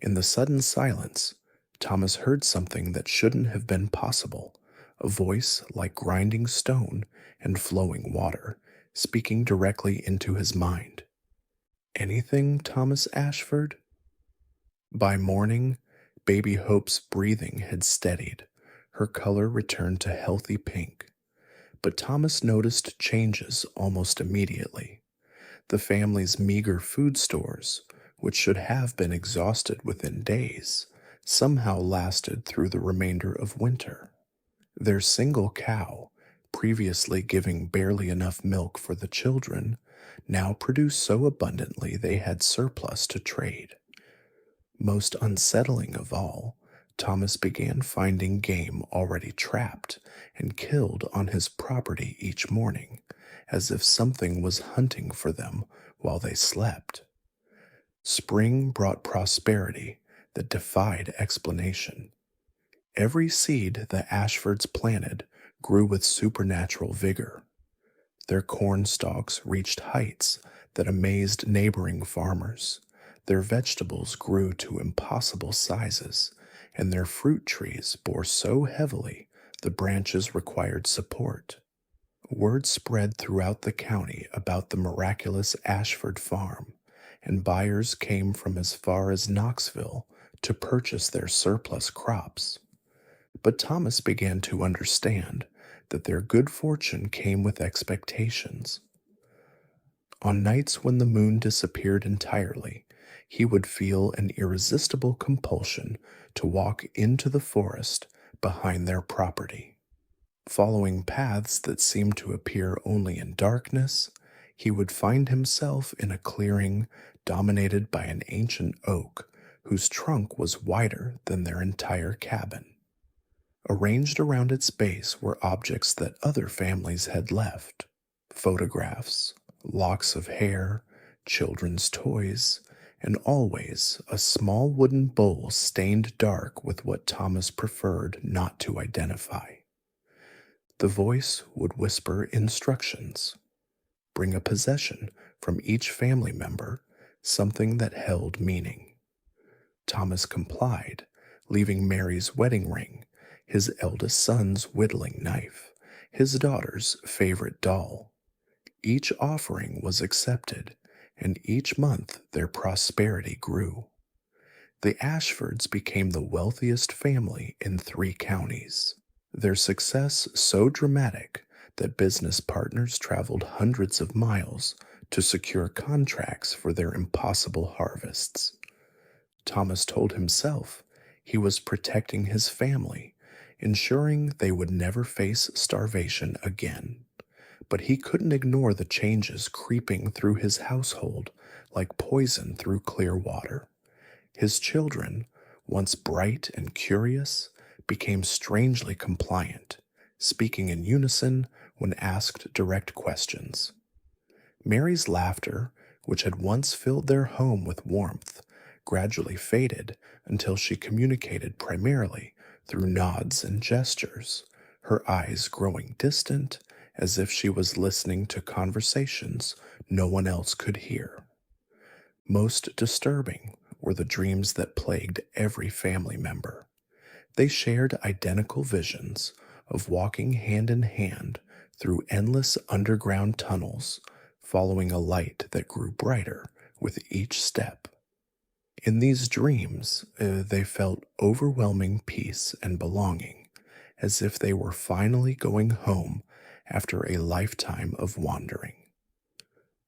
In the sudden silence, Thomas heard something that shouldn't have been possible, a voice like grinding stone and flowing water, speaking directly into his mind. Anything, Thomas Ashford? By morning, baby Hope's breathing had steadied. Her color returned to healthy pink. But Thomas noticed changes almost immediately. The family's meager food stores, which should have been exhausted within days, somehow lasted through the remainder of winter. Their single cow, previously giving barely enough milk for the children, now produced so abundantly they had surplus to trade. Most unsettling of all, Thomas began finding game already trapped and killed on his property each morning, as if something was hunting for them while they slept. Spring brought prosperity that defied explanation. Every seed the Ashfords planted grew with supernatural vigor. Their corn stalks reached heights that amazed neighboring farmers. Their vegetables grew to impossible sizes, and their fruit trees bore so heavily the branches required support. Word spread throughout the county about the miraculous Ashford farm, and buyers came from as far as Knoxville to purchase their surplus crops. But Thomas began to understand that their good fortune came with expectations. On nights when the moon disappeared entirely, he would feel an irresistible compulsion to walk into the forest behind their property. Following paths that seemed to appear only in darkness, he would find himself in a clearing dominated by an ancient oak whose trunk was wider than their entire cabin. Arranged around its base were objects that other families had left: photographs, locks of hair, children's toys, and always a small wooden bowl stained dark with what Thomas preferred not to identify. The voice would whisper instructions: bring a possession from each family member, something that held meaning. Thomas complied, leaving Mary's wedding ring, his eldest son's whittling knife, his daughter's favorite doll. Each offering was accepted, and each month their prosperity grew. The Ashfords became the wealthiest family in 3 counties. Their success so dramatic that business partners traveled hundreds of miles to secure contracts for their impossible harvests. Thomas told himself he was protecting his family, ensuring they would never face starvation again. But he couldn't ignore the changes creeping through his household like poison through clear water. His children, once bright and curious, became strangely compliant, speaking in unison when asked direct questions. Mary's laughter, which had once filled their home with warmth, gradually faded until she communicated primarily through nods and gestures, her eyes growing distant as if she was listening to conversations no one else could hear. Most disturbing were the dreams that plagued every family member. They shared identical visions of walking hand in hand through endless underground tunnels, following a light that grew brighter with each step. In these dreams, they felt overwhelming peace and belonging, as if they were finally going home after a lifetime of wandering.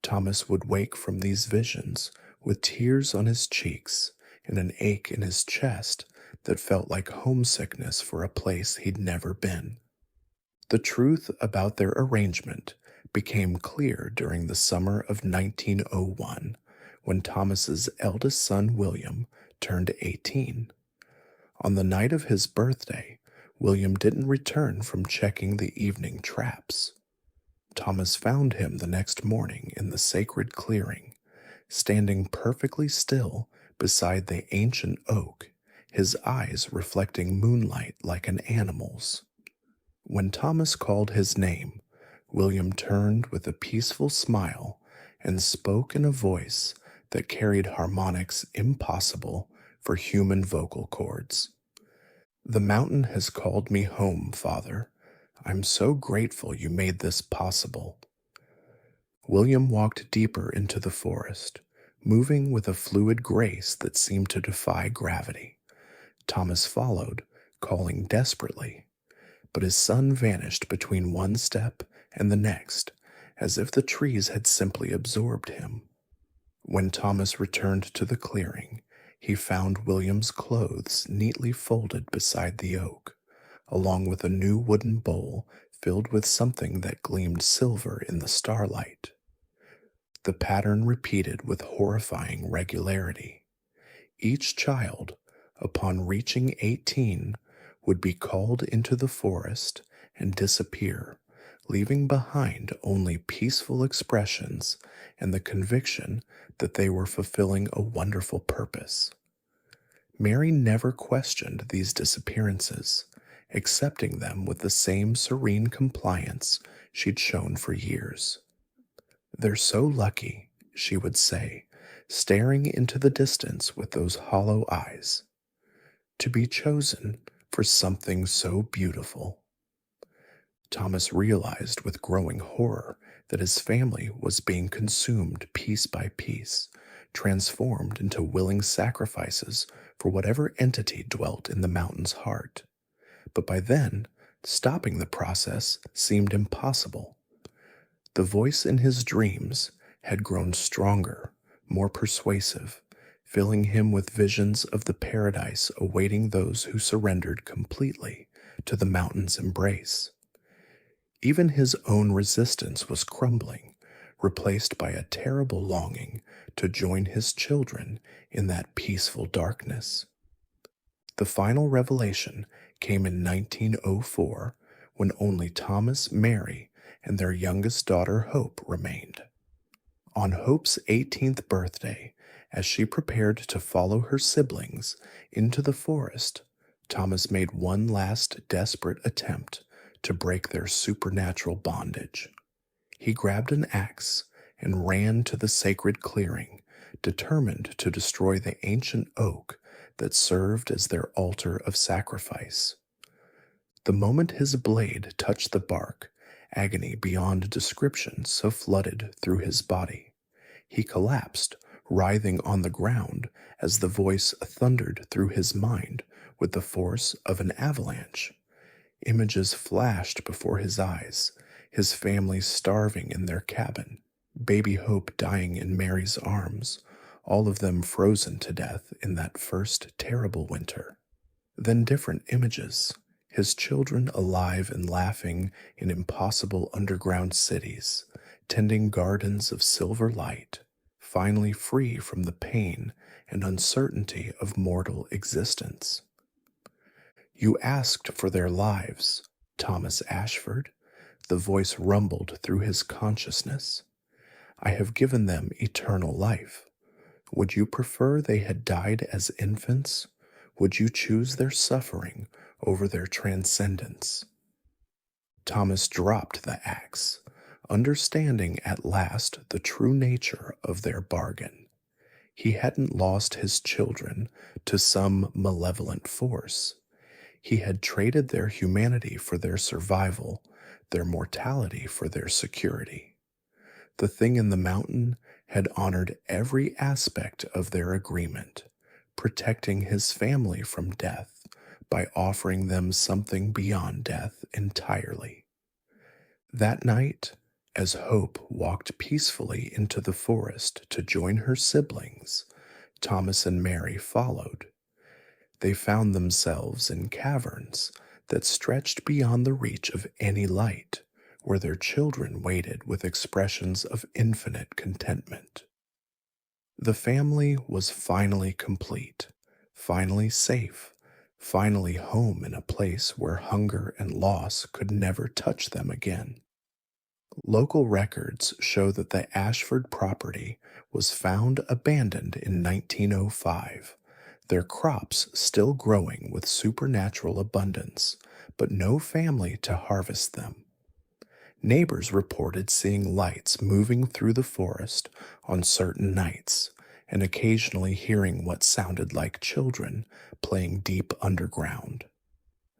Thomas would wake from these visions with tears on his cheeks and an ache in his chest that felt like homesickness for a place he'd never been. The truth about their arrangement became clear during the summer of 1901, when Thomas's eldest son William turned 18. On the night of his birthday, William didn't return from checking the evening traps. Thomas found him the next morning in the sacred clearing, standing perfectly still beside the ancient oak, his eyes reflecting moonlight like an animal's. When Thomas called his name, William turned with a peaceful smile and spoke in a voice that carried harmonics impossible for human vocal cords. "The mountain has called me home, Father. I'm so grateful you made this possible." William walked deeper into the forest, moving with a fluid grace that seemed to defy gravity. Thomas followed, calling desperately, but his son vanished between one step and the next, as if the trees had simply absorbed him. When Thomas returned to the clearing, he found William's clothes neatly folded beside the oak, along with a new wooden bowl filled with something that gleamed silver in the starlight. The pattern repeated with horrifying regularity. Each child, upon reaching 18, would be called into the forest and disappear, leaving behind only peaceful expressions and the conviction that they were fulfilling a wonderful purpose. Mary never questioned these disappearances, accepting them with the same serene compliance she'd shown for years. "They're so lucky," she would say, staring into the distance with those hollow eyes. to be chosen for something so beautiful. Thomas realized with growing horror that his family was being consumed piece by piece, transformed into willing sacrifices for whatever entity dwelt in the mountain's heart. But by then, stopping the process seemed impossible. The voice in his dreams had grown stronger, more persuasive, filling him with visions of the paradise awaiting those who surrendered completely to the mountain's embrace. Even his own resistance was crumbling, replaced by a terrible longing to join his children in that peaceful darkness. The final revelation came in 1904 when only Thomas, Mary, and their youngest daughter Hope remained. On Hope's 18th birthday, as she prepared to follow her siblings into the forest, Thomas made one last desperate attempt to break their supernatural bondage. He grabbed an axe and ran to the sacred clearing, determined to destroy the ancient oak that served as their altar of sacrifice. The moment his blade touched the bark, agony beyond description so flooded through his body. He collapsed, writhing on the ground as the voice thundered through his mind with the force of an avalanche. Images flashed before his eyes, his family starving in their cabin, baby Hope dying in Mary's arms, all of them frozen to death in that first terrible winter. Then different images, his children alive and laughing in impossible underground cities, tending gardens of silver light, finally free from the pain and uncertainty of mortal existence. "You asked for their lives, Thomas Ashford," the voice rumbled through his consciousness. "I have given them eternal life. Would you prefer they had died as infants? Would you choose their suffering over their transcendence?" Thomas dropped the axe, understanding at last the true nature of their bargain. He hadn't lost his children to some malevolent force. He had traded their humanity for their survival, their mortality for their security. The thing in the mountain had honored every aspect of their agreement, protecting his family from death by offering them something beyond death entirely. That night, as Hope walked peacefully into the forest to join her siblings, Thomas and Mary followed. They found themselves in caverns that stretched beyond the reach of any light, where their children waited with expressions of infinite contentment. The family was finally complete, finally safe, finally home in a place where hunger and loss could never touch them again. Local records show that the Ashford property was found abandoned in 1905, their crops still growing with supernatural abundance, but no family to harvest them. Neighbors reported seeing lights moving through the forest on certain nights, and occasionally hearing what sounded like children playing deep underground.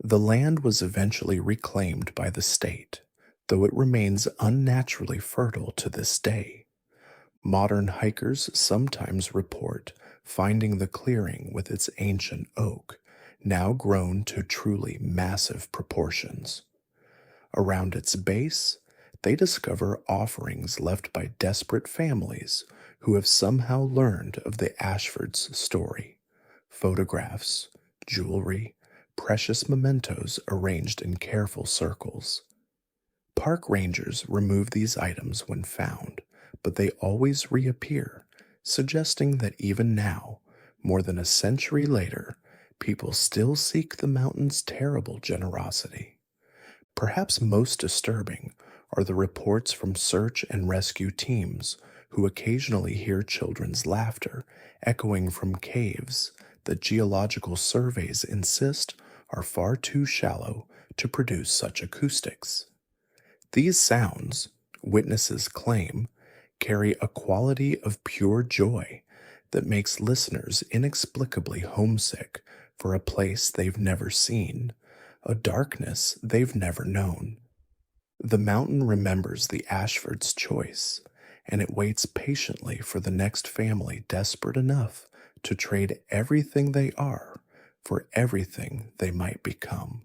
The land was eventually reclaimed by the state, though it remains unnaturally fertile to this day. Modern hikers sometimes report finding the clearing with its ancient oak, now grown to truly massive proportions. Around its base, they discover offerings left by desperate families who have somehow learned of the Ashfords' story. Photographs, jewelry, precious mementos arranged in careful circles. Park rangers remove these items when found, but they always reappear, suggesting that even now, more than a century later, people still seek the mountain's terrible generosity. Perhaps most disturbing are the reports from search and rescue teams who occasionally hear children's laughter echoing from caves that geological surveys insist are far too shallow to produce such acoustics. These sounds, witnesses claim, carry a quality of pure joy that makes listeners inexplicably homesick for a place they've never seen, a darkness they've never known. The mountain remembers the Ashford's choice, and it waits patiently for the next family desperate enough to trade everything they are for everything they might become.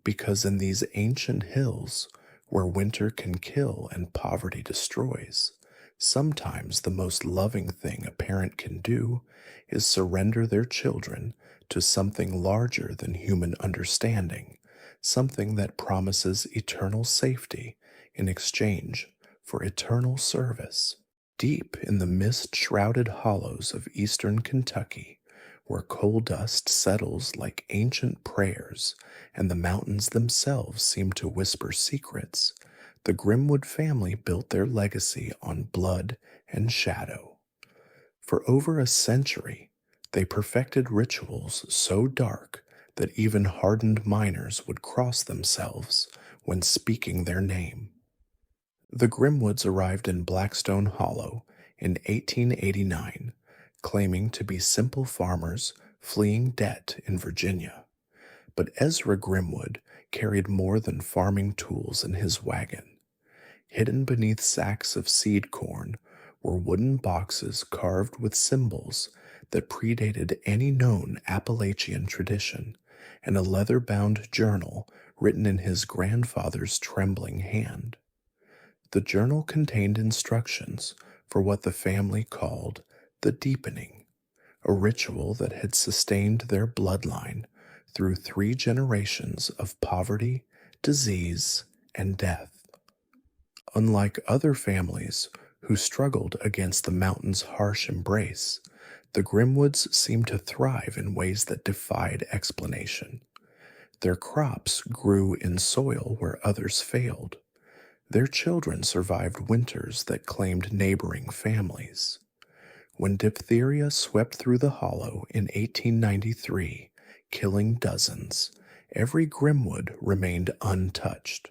Because in these ancient hills, where winter can kill and poverty destroys, sometimes the most loving thing a parent can do is surrender their children to something larger than human understanding, something that promises eternal safety in exchange for eternal service. Deep in the mist-shrouded hollows of eastern Kentucky, where coal dust settles like ancient prayers and the mountains themselves seem to whisper secrets, the Grimwood family built their legacy on blood and shadow. For over a century, they perfected rituals so dark that even hardened miners would cross themselves when speaking their name. The Grimwoods arrived in Blackstone Hollow in 1889, claiming to be simple farmers fleeing debt in Virginia. But Ezra Grimwood carried more than farming tools in his wagon. Hidden beneath sacks of seed corn were wooden boxes carved with symbols that predated any known Appalachian tradition, and a leather-bound journal written in his grandfather's trembling hand. The journal contained instructions for what the family called the deepening, a ritual that had sustained their bloodline through 3 generations of poverty, disease, and death. Unlike other families who struggled against the mountain's harsh embrace, the Grimwoods seemed to thrive in ways that defied explanation. Their crops grew in soil where others failed. Their children survived winters that claimed neighboring families. When diphtheria swept through the hollow in 1893, killing dozens, every Grimwood remained untouched.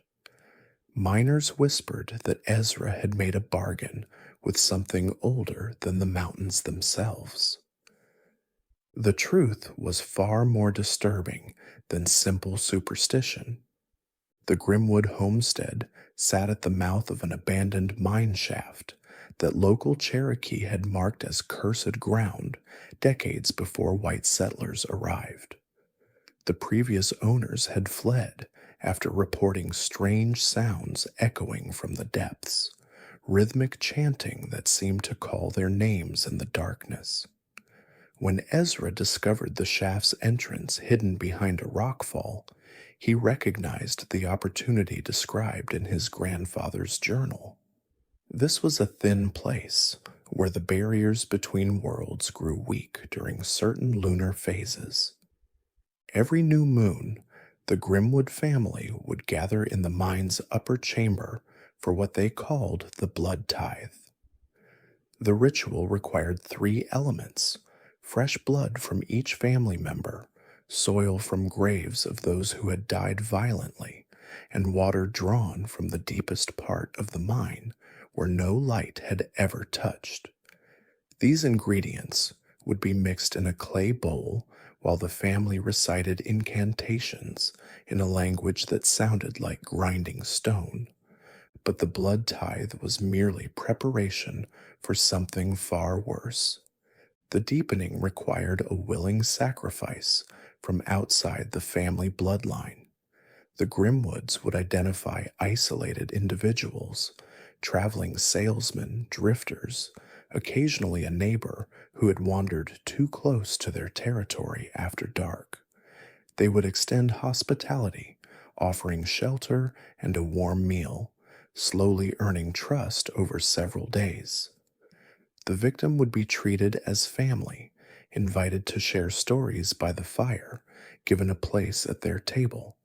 Miners whispered that Ezra had made a bargain with something older than the mountains themselves. The truth was far more disturbing than simple superstition. The Grimwood homestead sat at the mouth of an abandoned mine shaft that local Cherokee had marked as cursed ground decades before white settlers arrived. The previous owners had fled after reporting strange sounds echoing from the depths, rhythmic chanting that seemed to call their names in the darkness. When Ezra discovered the shaft's entrance hidden behind a rockfall, he recognized the opportunity described in his grandfather's journal. This was a thin place where the barriers between worlds grew weak during certain lunar phases. Every new moon, the Grimwood family would gather in the mine's upper chamber for what they called the blood tithe. The ritual required 3 elements: fresh blood from each family member, soil from graves of those who had died violently, and water drawn from the deepest part of the mine where no light had ever touched. These ingredients would be mixed in a clay bowl while the family recited incantations in a language that sounded like grinding stone. But the blood tithe was merely preparation for something far worse. The deepening required a willing sacrifice from outside the family bloodline. The Grimwoods would identify isolated individuals, traveling salesmen, drifters, occasionally a neighbor who had wandered too close to their territory after dark. They would extend hospitality, offering shelter and a warm meal, slowly earning trust over several days. The victim would be treated as family, invited to share stories by the fire, given a place at their table.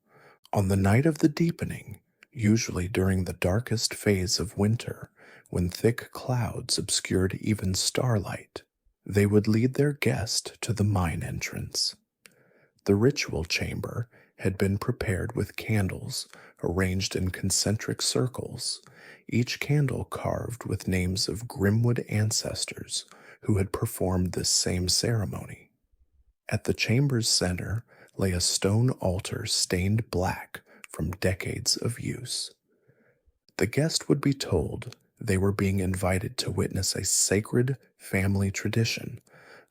On the night of the deepening, usually during the darkest phase of winter, when thick clouds obscured even starlight, they would lead their guest to the mine entrance. The ritual chamber had been prepared with candles arranged in concentric circles, each candle carved with names of Grimwood ancestors who had performed this same ceremony. At the chamber's center lay a stone altar stained black from decades of use. The guest would be told they were being invited to witness a sacred family tradition,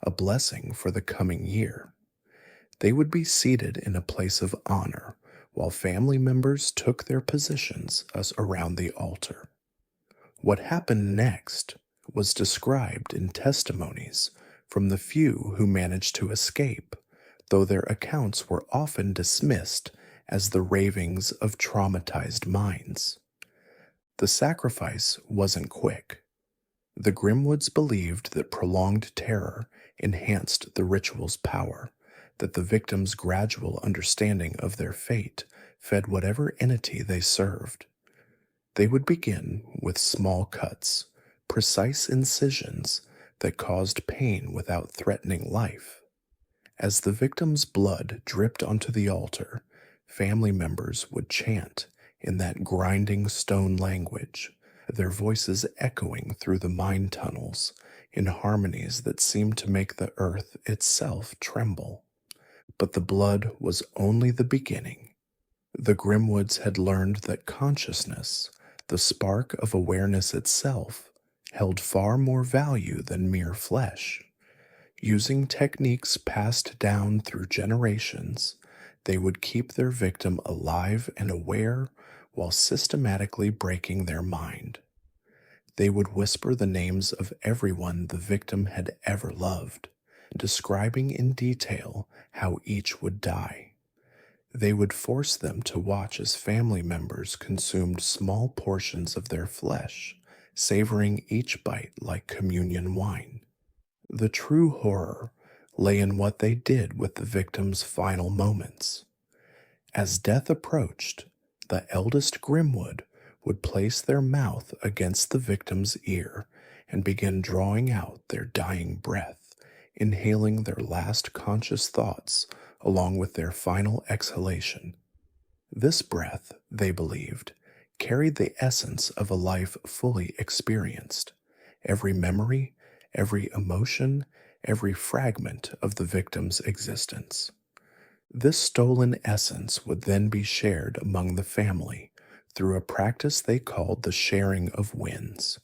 a blessing for the coming year. They would be seated in a place of honor while family members took their positions around the altar. What happened next was described in testimonies from the few who managed to escape, though their accounts were often dismissed as the ravings of traumatized minds. The sacrifice wasn't quick. The Grimwoods believed that prolonged terror enhanced the ritual's power, that the victims' gradual understanding of their fate fed whatever entity they served. They would begin with small cuts, precise incisions that caused pain without threatening life. As the victim's blood dripped onto the altar, family members would chant in that grinding stone language, their voices echoing through the mine tunnels in harmonies that seemed to make the earth itself tremble. But the blood was only the beginning. The Grimwoods had learned that consciousness, the spark of awareness itself, held far more value than mere flesh. Using techniques passed down through generations, they would keep their victim alive and aware while systematically breaking their mind. They would whisper the names of everyone the victim had ever loved, describing in detail how each would die. They would force them to watch as family members consumed small portions of their flesh, savoring each bite like communion wine. The true horror lay in what they did with the victim's final moments. As death approached, the eldest Grimwood would place their mouth against the victim's ear and begin drawing out their dying breath, inhaling their last conscious thoughts along with their final exhalation. This breath, they believed, carried the essence of a life fully experienced. Every memory, every emotion, every fragment of the victim's existence. This stolen essence would then be shared among the family through a practice they called the sharing of winds.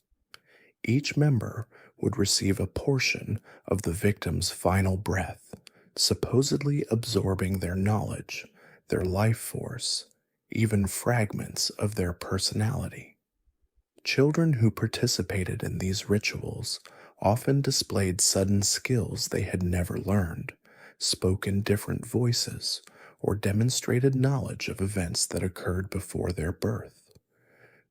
Each member would receive a portion of the victim's final breath, supposedly absorbing their knowledge, their life force, even fragments of their personality. Children who participated in these rituals often displayed sudden skills they had never learned, spoke in different voices, or demonstrated knowledge of events that occurred before their birth.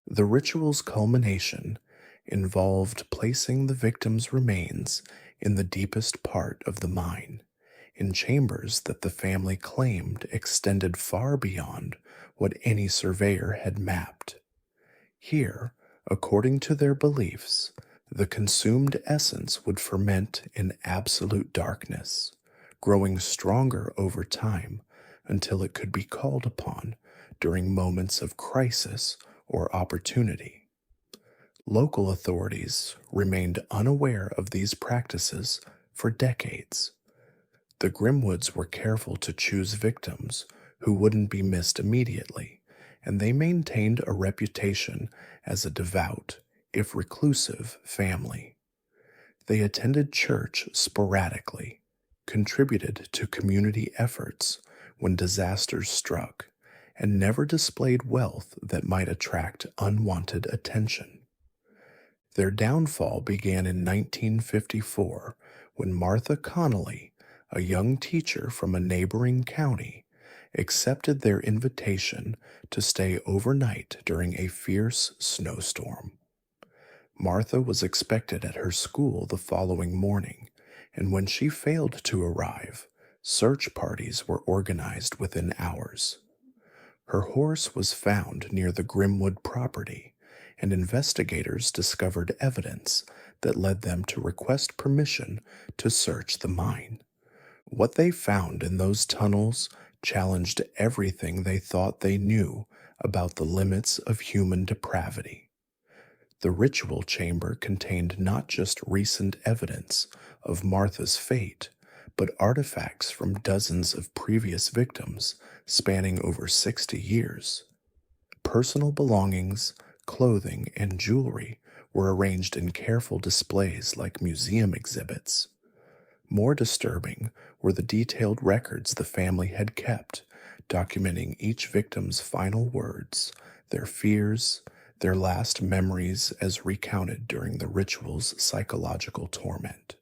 The ritual's culmination involved placing the victim's remains in the deepest part of the mine, in chambers that the family claimed extended far beyond what any surveyor had mapped. Here, according to their beliefs, the consumed essence would ferment in absolute darkness, growing stronger over time until it could be called upon during moments of crisis or opportunity. Local authorities remained unaware of these practices for decades. The Grimwoods were careful to choose victims who wouldn't be missed immediately, and they maintained a reputation as a devout, if reclusive, family. They attended church sporadically, contributed to community efforts when disasters struck, and never displayed wealth that might attract unwanted attention. Their downfall began in 1954 when Martha Connolly, a young teacher from a neighboring county, accepted their invitation to stay overnight during a fierce snowstorm. Martha was expected at her school the following morning, and when she failed to arrive, search parties were organized within hours. Her horse was found near the Grimwood property, and investigators discovered evidence that led them to request permission to search the mine. What they found in those tunnels challenged everything they thought they knew about the limits of human depravity. The ritual chamber contained not just recent evidence of Martha's fate, but artifacts from dozens of previous victims spanning over 60 years. Personal belongings, clothing, and jewelry were arranged in careful displays like museum exhibits. More disturbing were the detailed records the family had kept, documenting each victim's final words, their fears, their last memories as recounted during the ritual's psychological torment.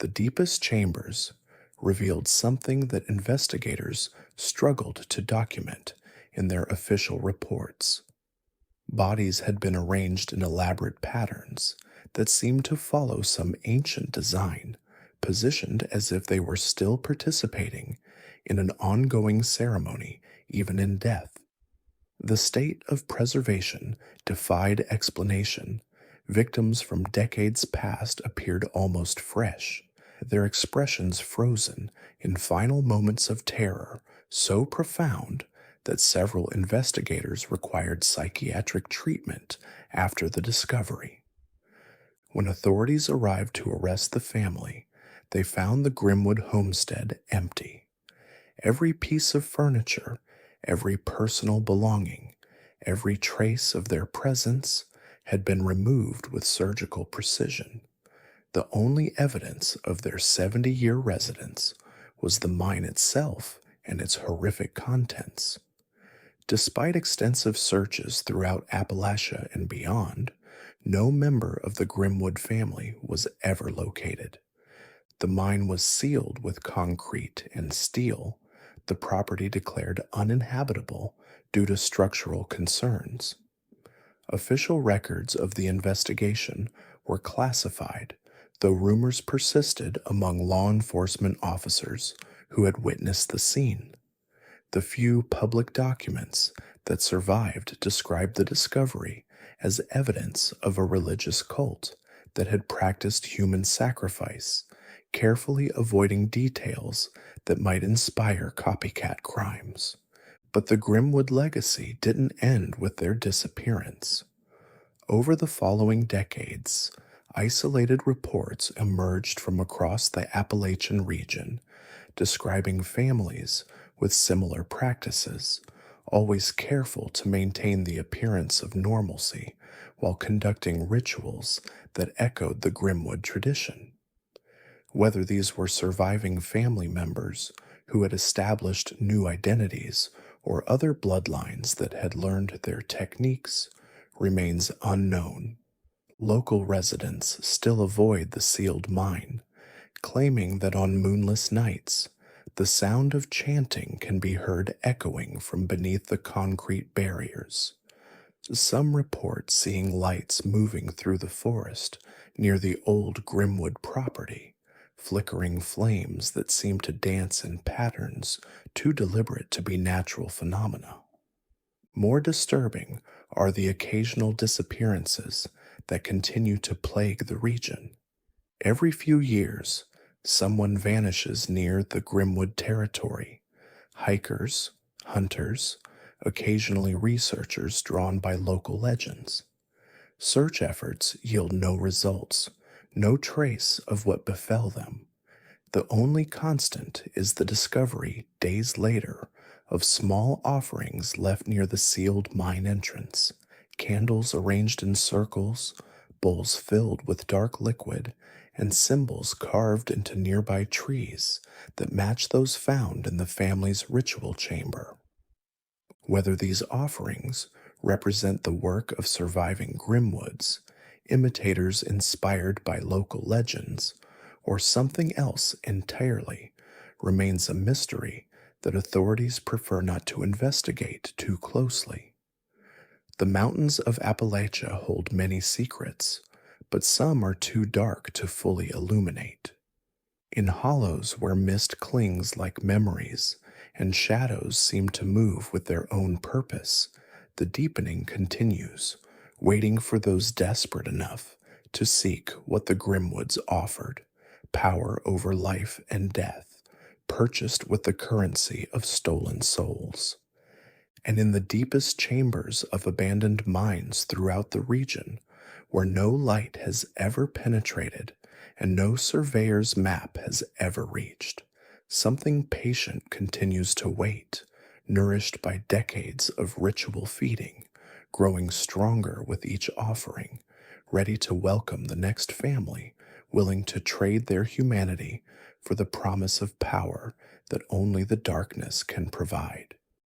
The deepest chambers revealed something that investigators struggled to document in their official reports. Bodies had been arranged in elaborate patterns that seemed to follow some ancient design, positioned as if they were still participating in an ongoing ceremony, even in death. The state of preservation defied explanation. Victims from decades past appeared almost fresh, their expressions frozen in final moments of terror so profound that several investigators required psychiatric treatment after the discovery. When authorities arrived to arrest the family, they found the Grimwood homestead empty. Every piece of furniture, every personal belonging, every trace of their presence had been removed with surgical precision. The only evidence of their 70-year residence was the mine itself and its horrific contents. Despite extensive searches throughout Appalachia and beyond, no member of the Grimwood family was ever located. The mine was sealed with concrete and steel, the property declared uninhabitable due to structural concerns. Official records of the investigation were classified, though rumors persisted among law enforcement officers who had witnessed the scene. The few public documents that survived described the discovery as evidence of a religious cult that had practiced human sacrifice, carefully avoiding details that might inspire copycat crimes. But the Grimwood legacy didn't end with their disappearance. Over the following decades, isolated reports emerged from across the Appalachian region, describing families with similar practices, always careful to maintain the appearance of normalcy while conducting rituals that echoed the Grimwood tradition. Whether these were surviving family members who had established new identities or other bloodlines that had learned their techniques remains unknown. Local residents still avoid the sealed mine, claiming that on moonless nights, the sound of chanting can be heard echoing from beneath the concrete barriers. Some report seeing lights moving through the forest near the old Grimwood property, flickering flames that seem to dance in patterns too deliberate to be natural phenomena. More disturbing are the occasional disappearances that continue to plague the region. Every few years, someone vanishes near the Grimwood territory. Hikers, hunters, occasionally researchers drawn by local legends. Search efforts yield no results, no trace of what befell them. The only constant is the discovery, days later, of small offerings left near the sealed mine entrance, candles arranged in circles, bowls filled with dark liquid, and symbols carved into nearby trees that match those found in the family's ritual chamber. Whether these offerings represent the work of surviving Grimwoods, imitators inspired by local legends, or something else entirely, remains a mystery that authorities prefer not to investigate too closely. The mountains of Appalachia hold many secrets, but some are too dark to fully illuminate. In hollows where mist clings like memories, and shadows seem to move with their own purpose, the deepening continues, waiting for those desperate enough to seek what the Grimwoods offered, power over life and death, purchased with the currency of stolen souls. And in the deepest chambers of abandoned mines throughout the region, where no light has ever penetrated, and no surveyor's map has ever reached. Something patient continues to wait, nourished by decades of ritual feeding, growing stronger with each offering, ready to welcome the next family, willing to trade their humanity for the promise of power that only the darkness can provide.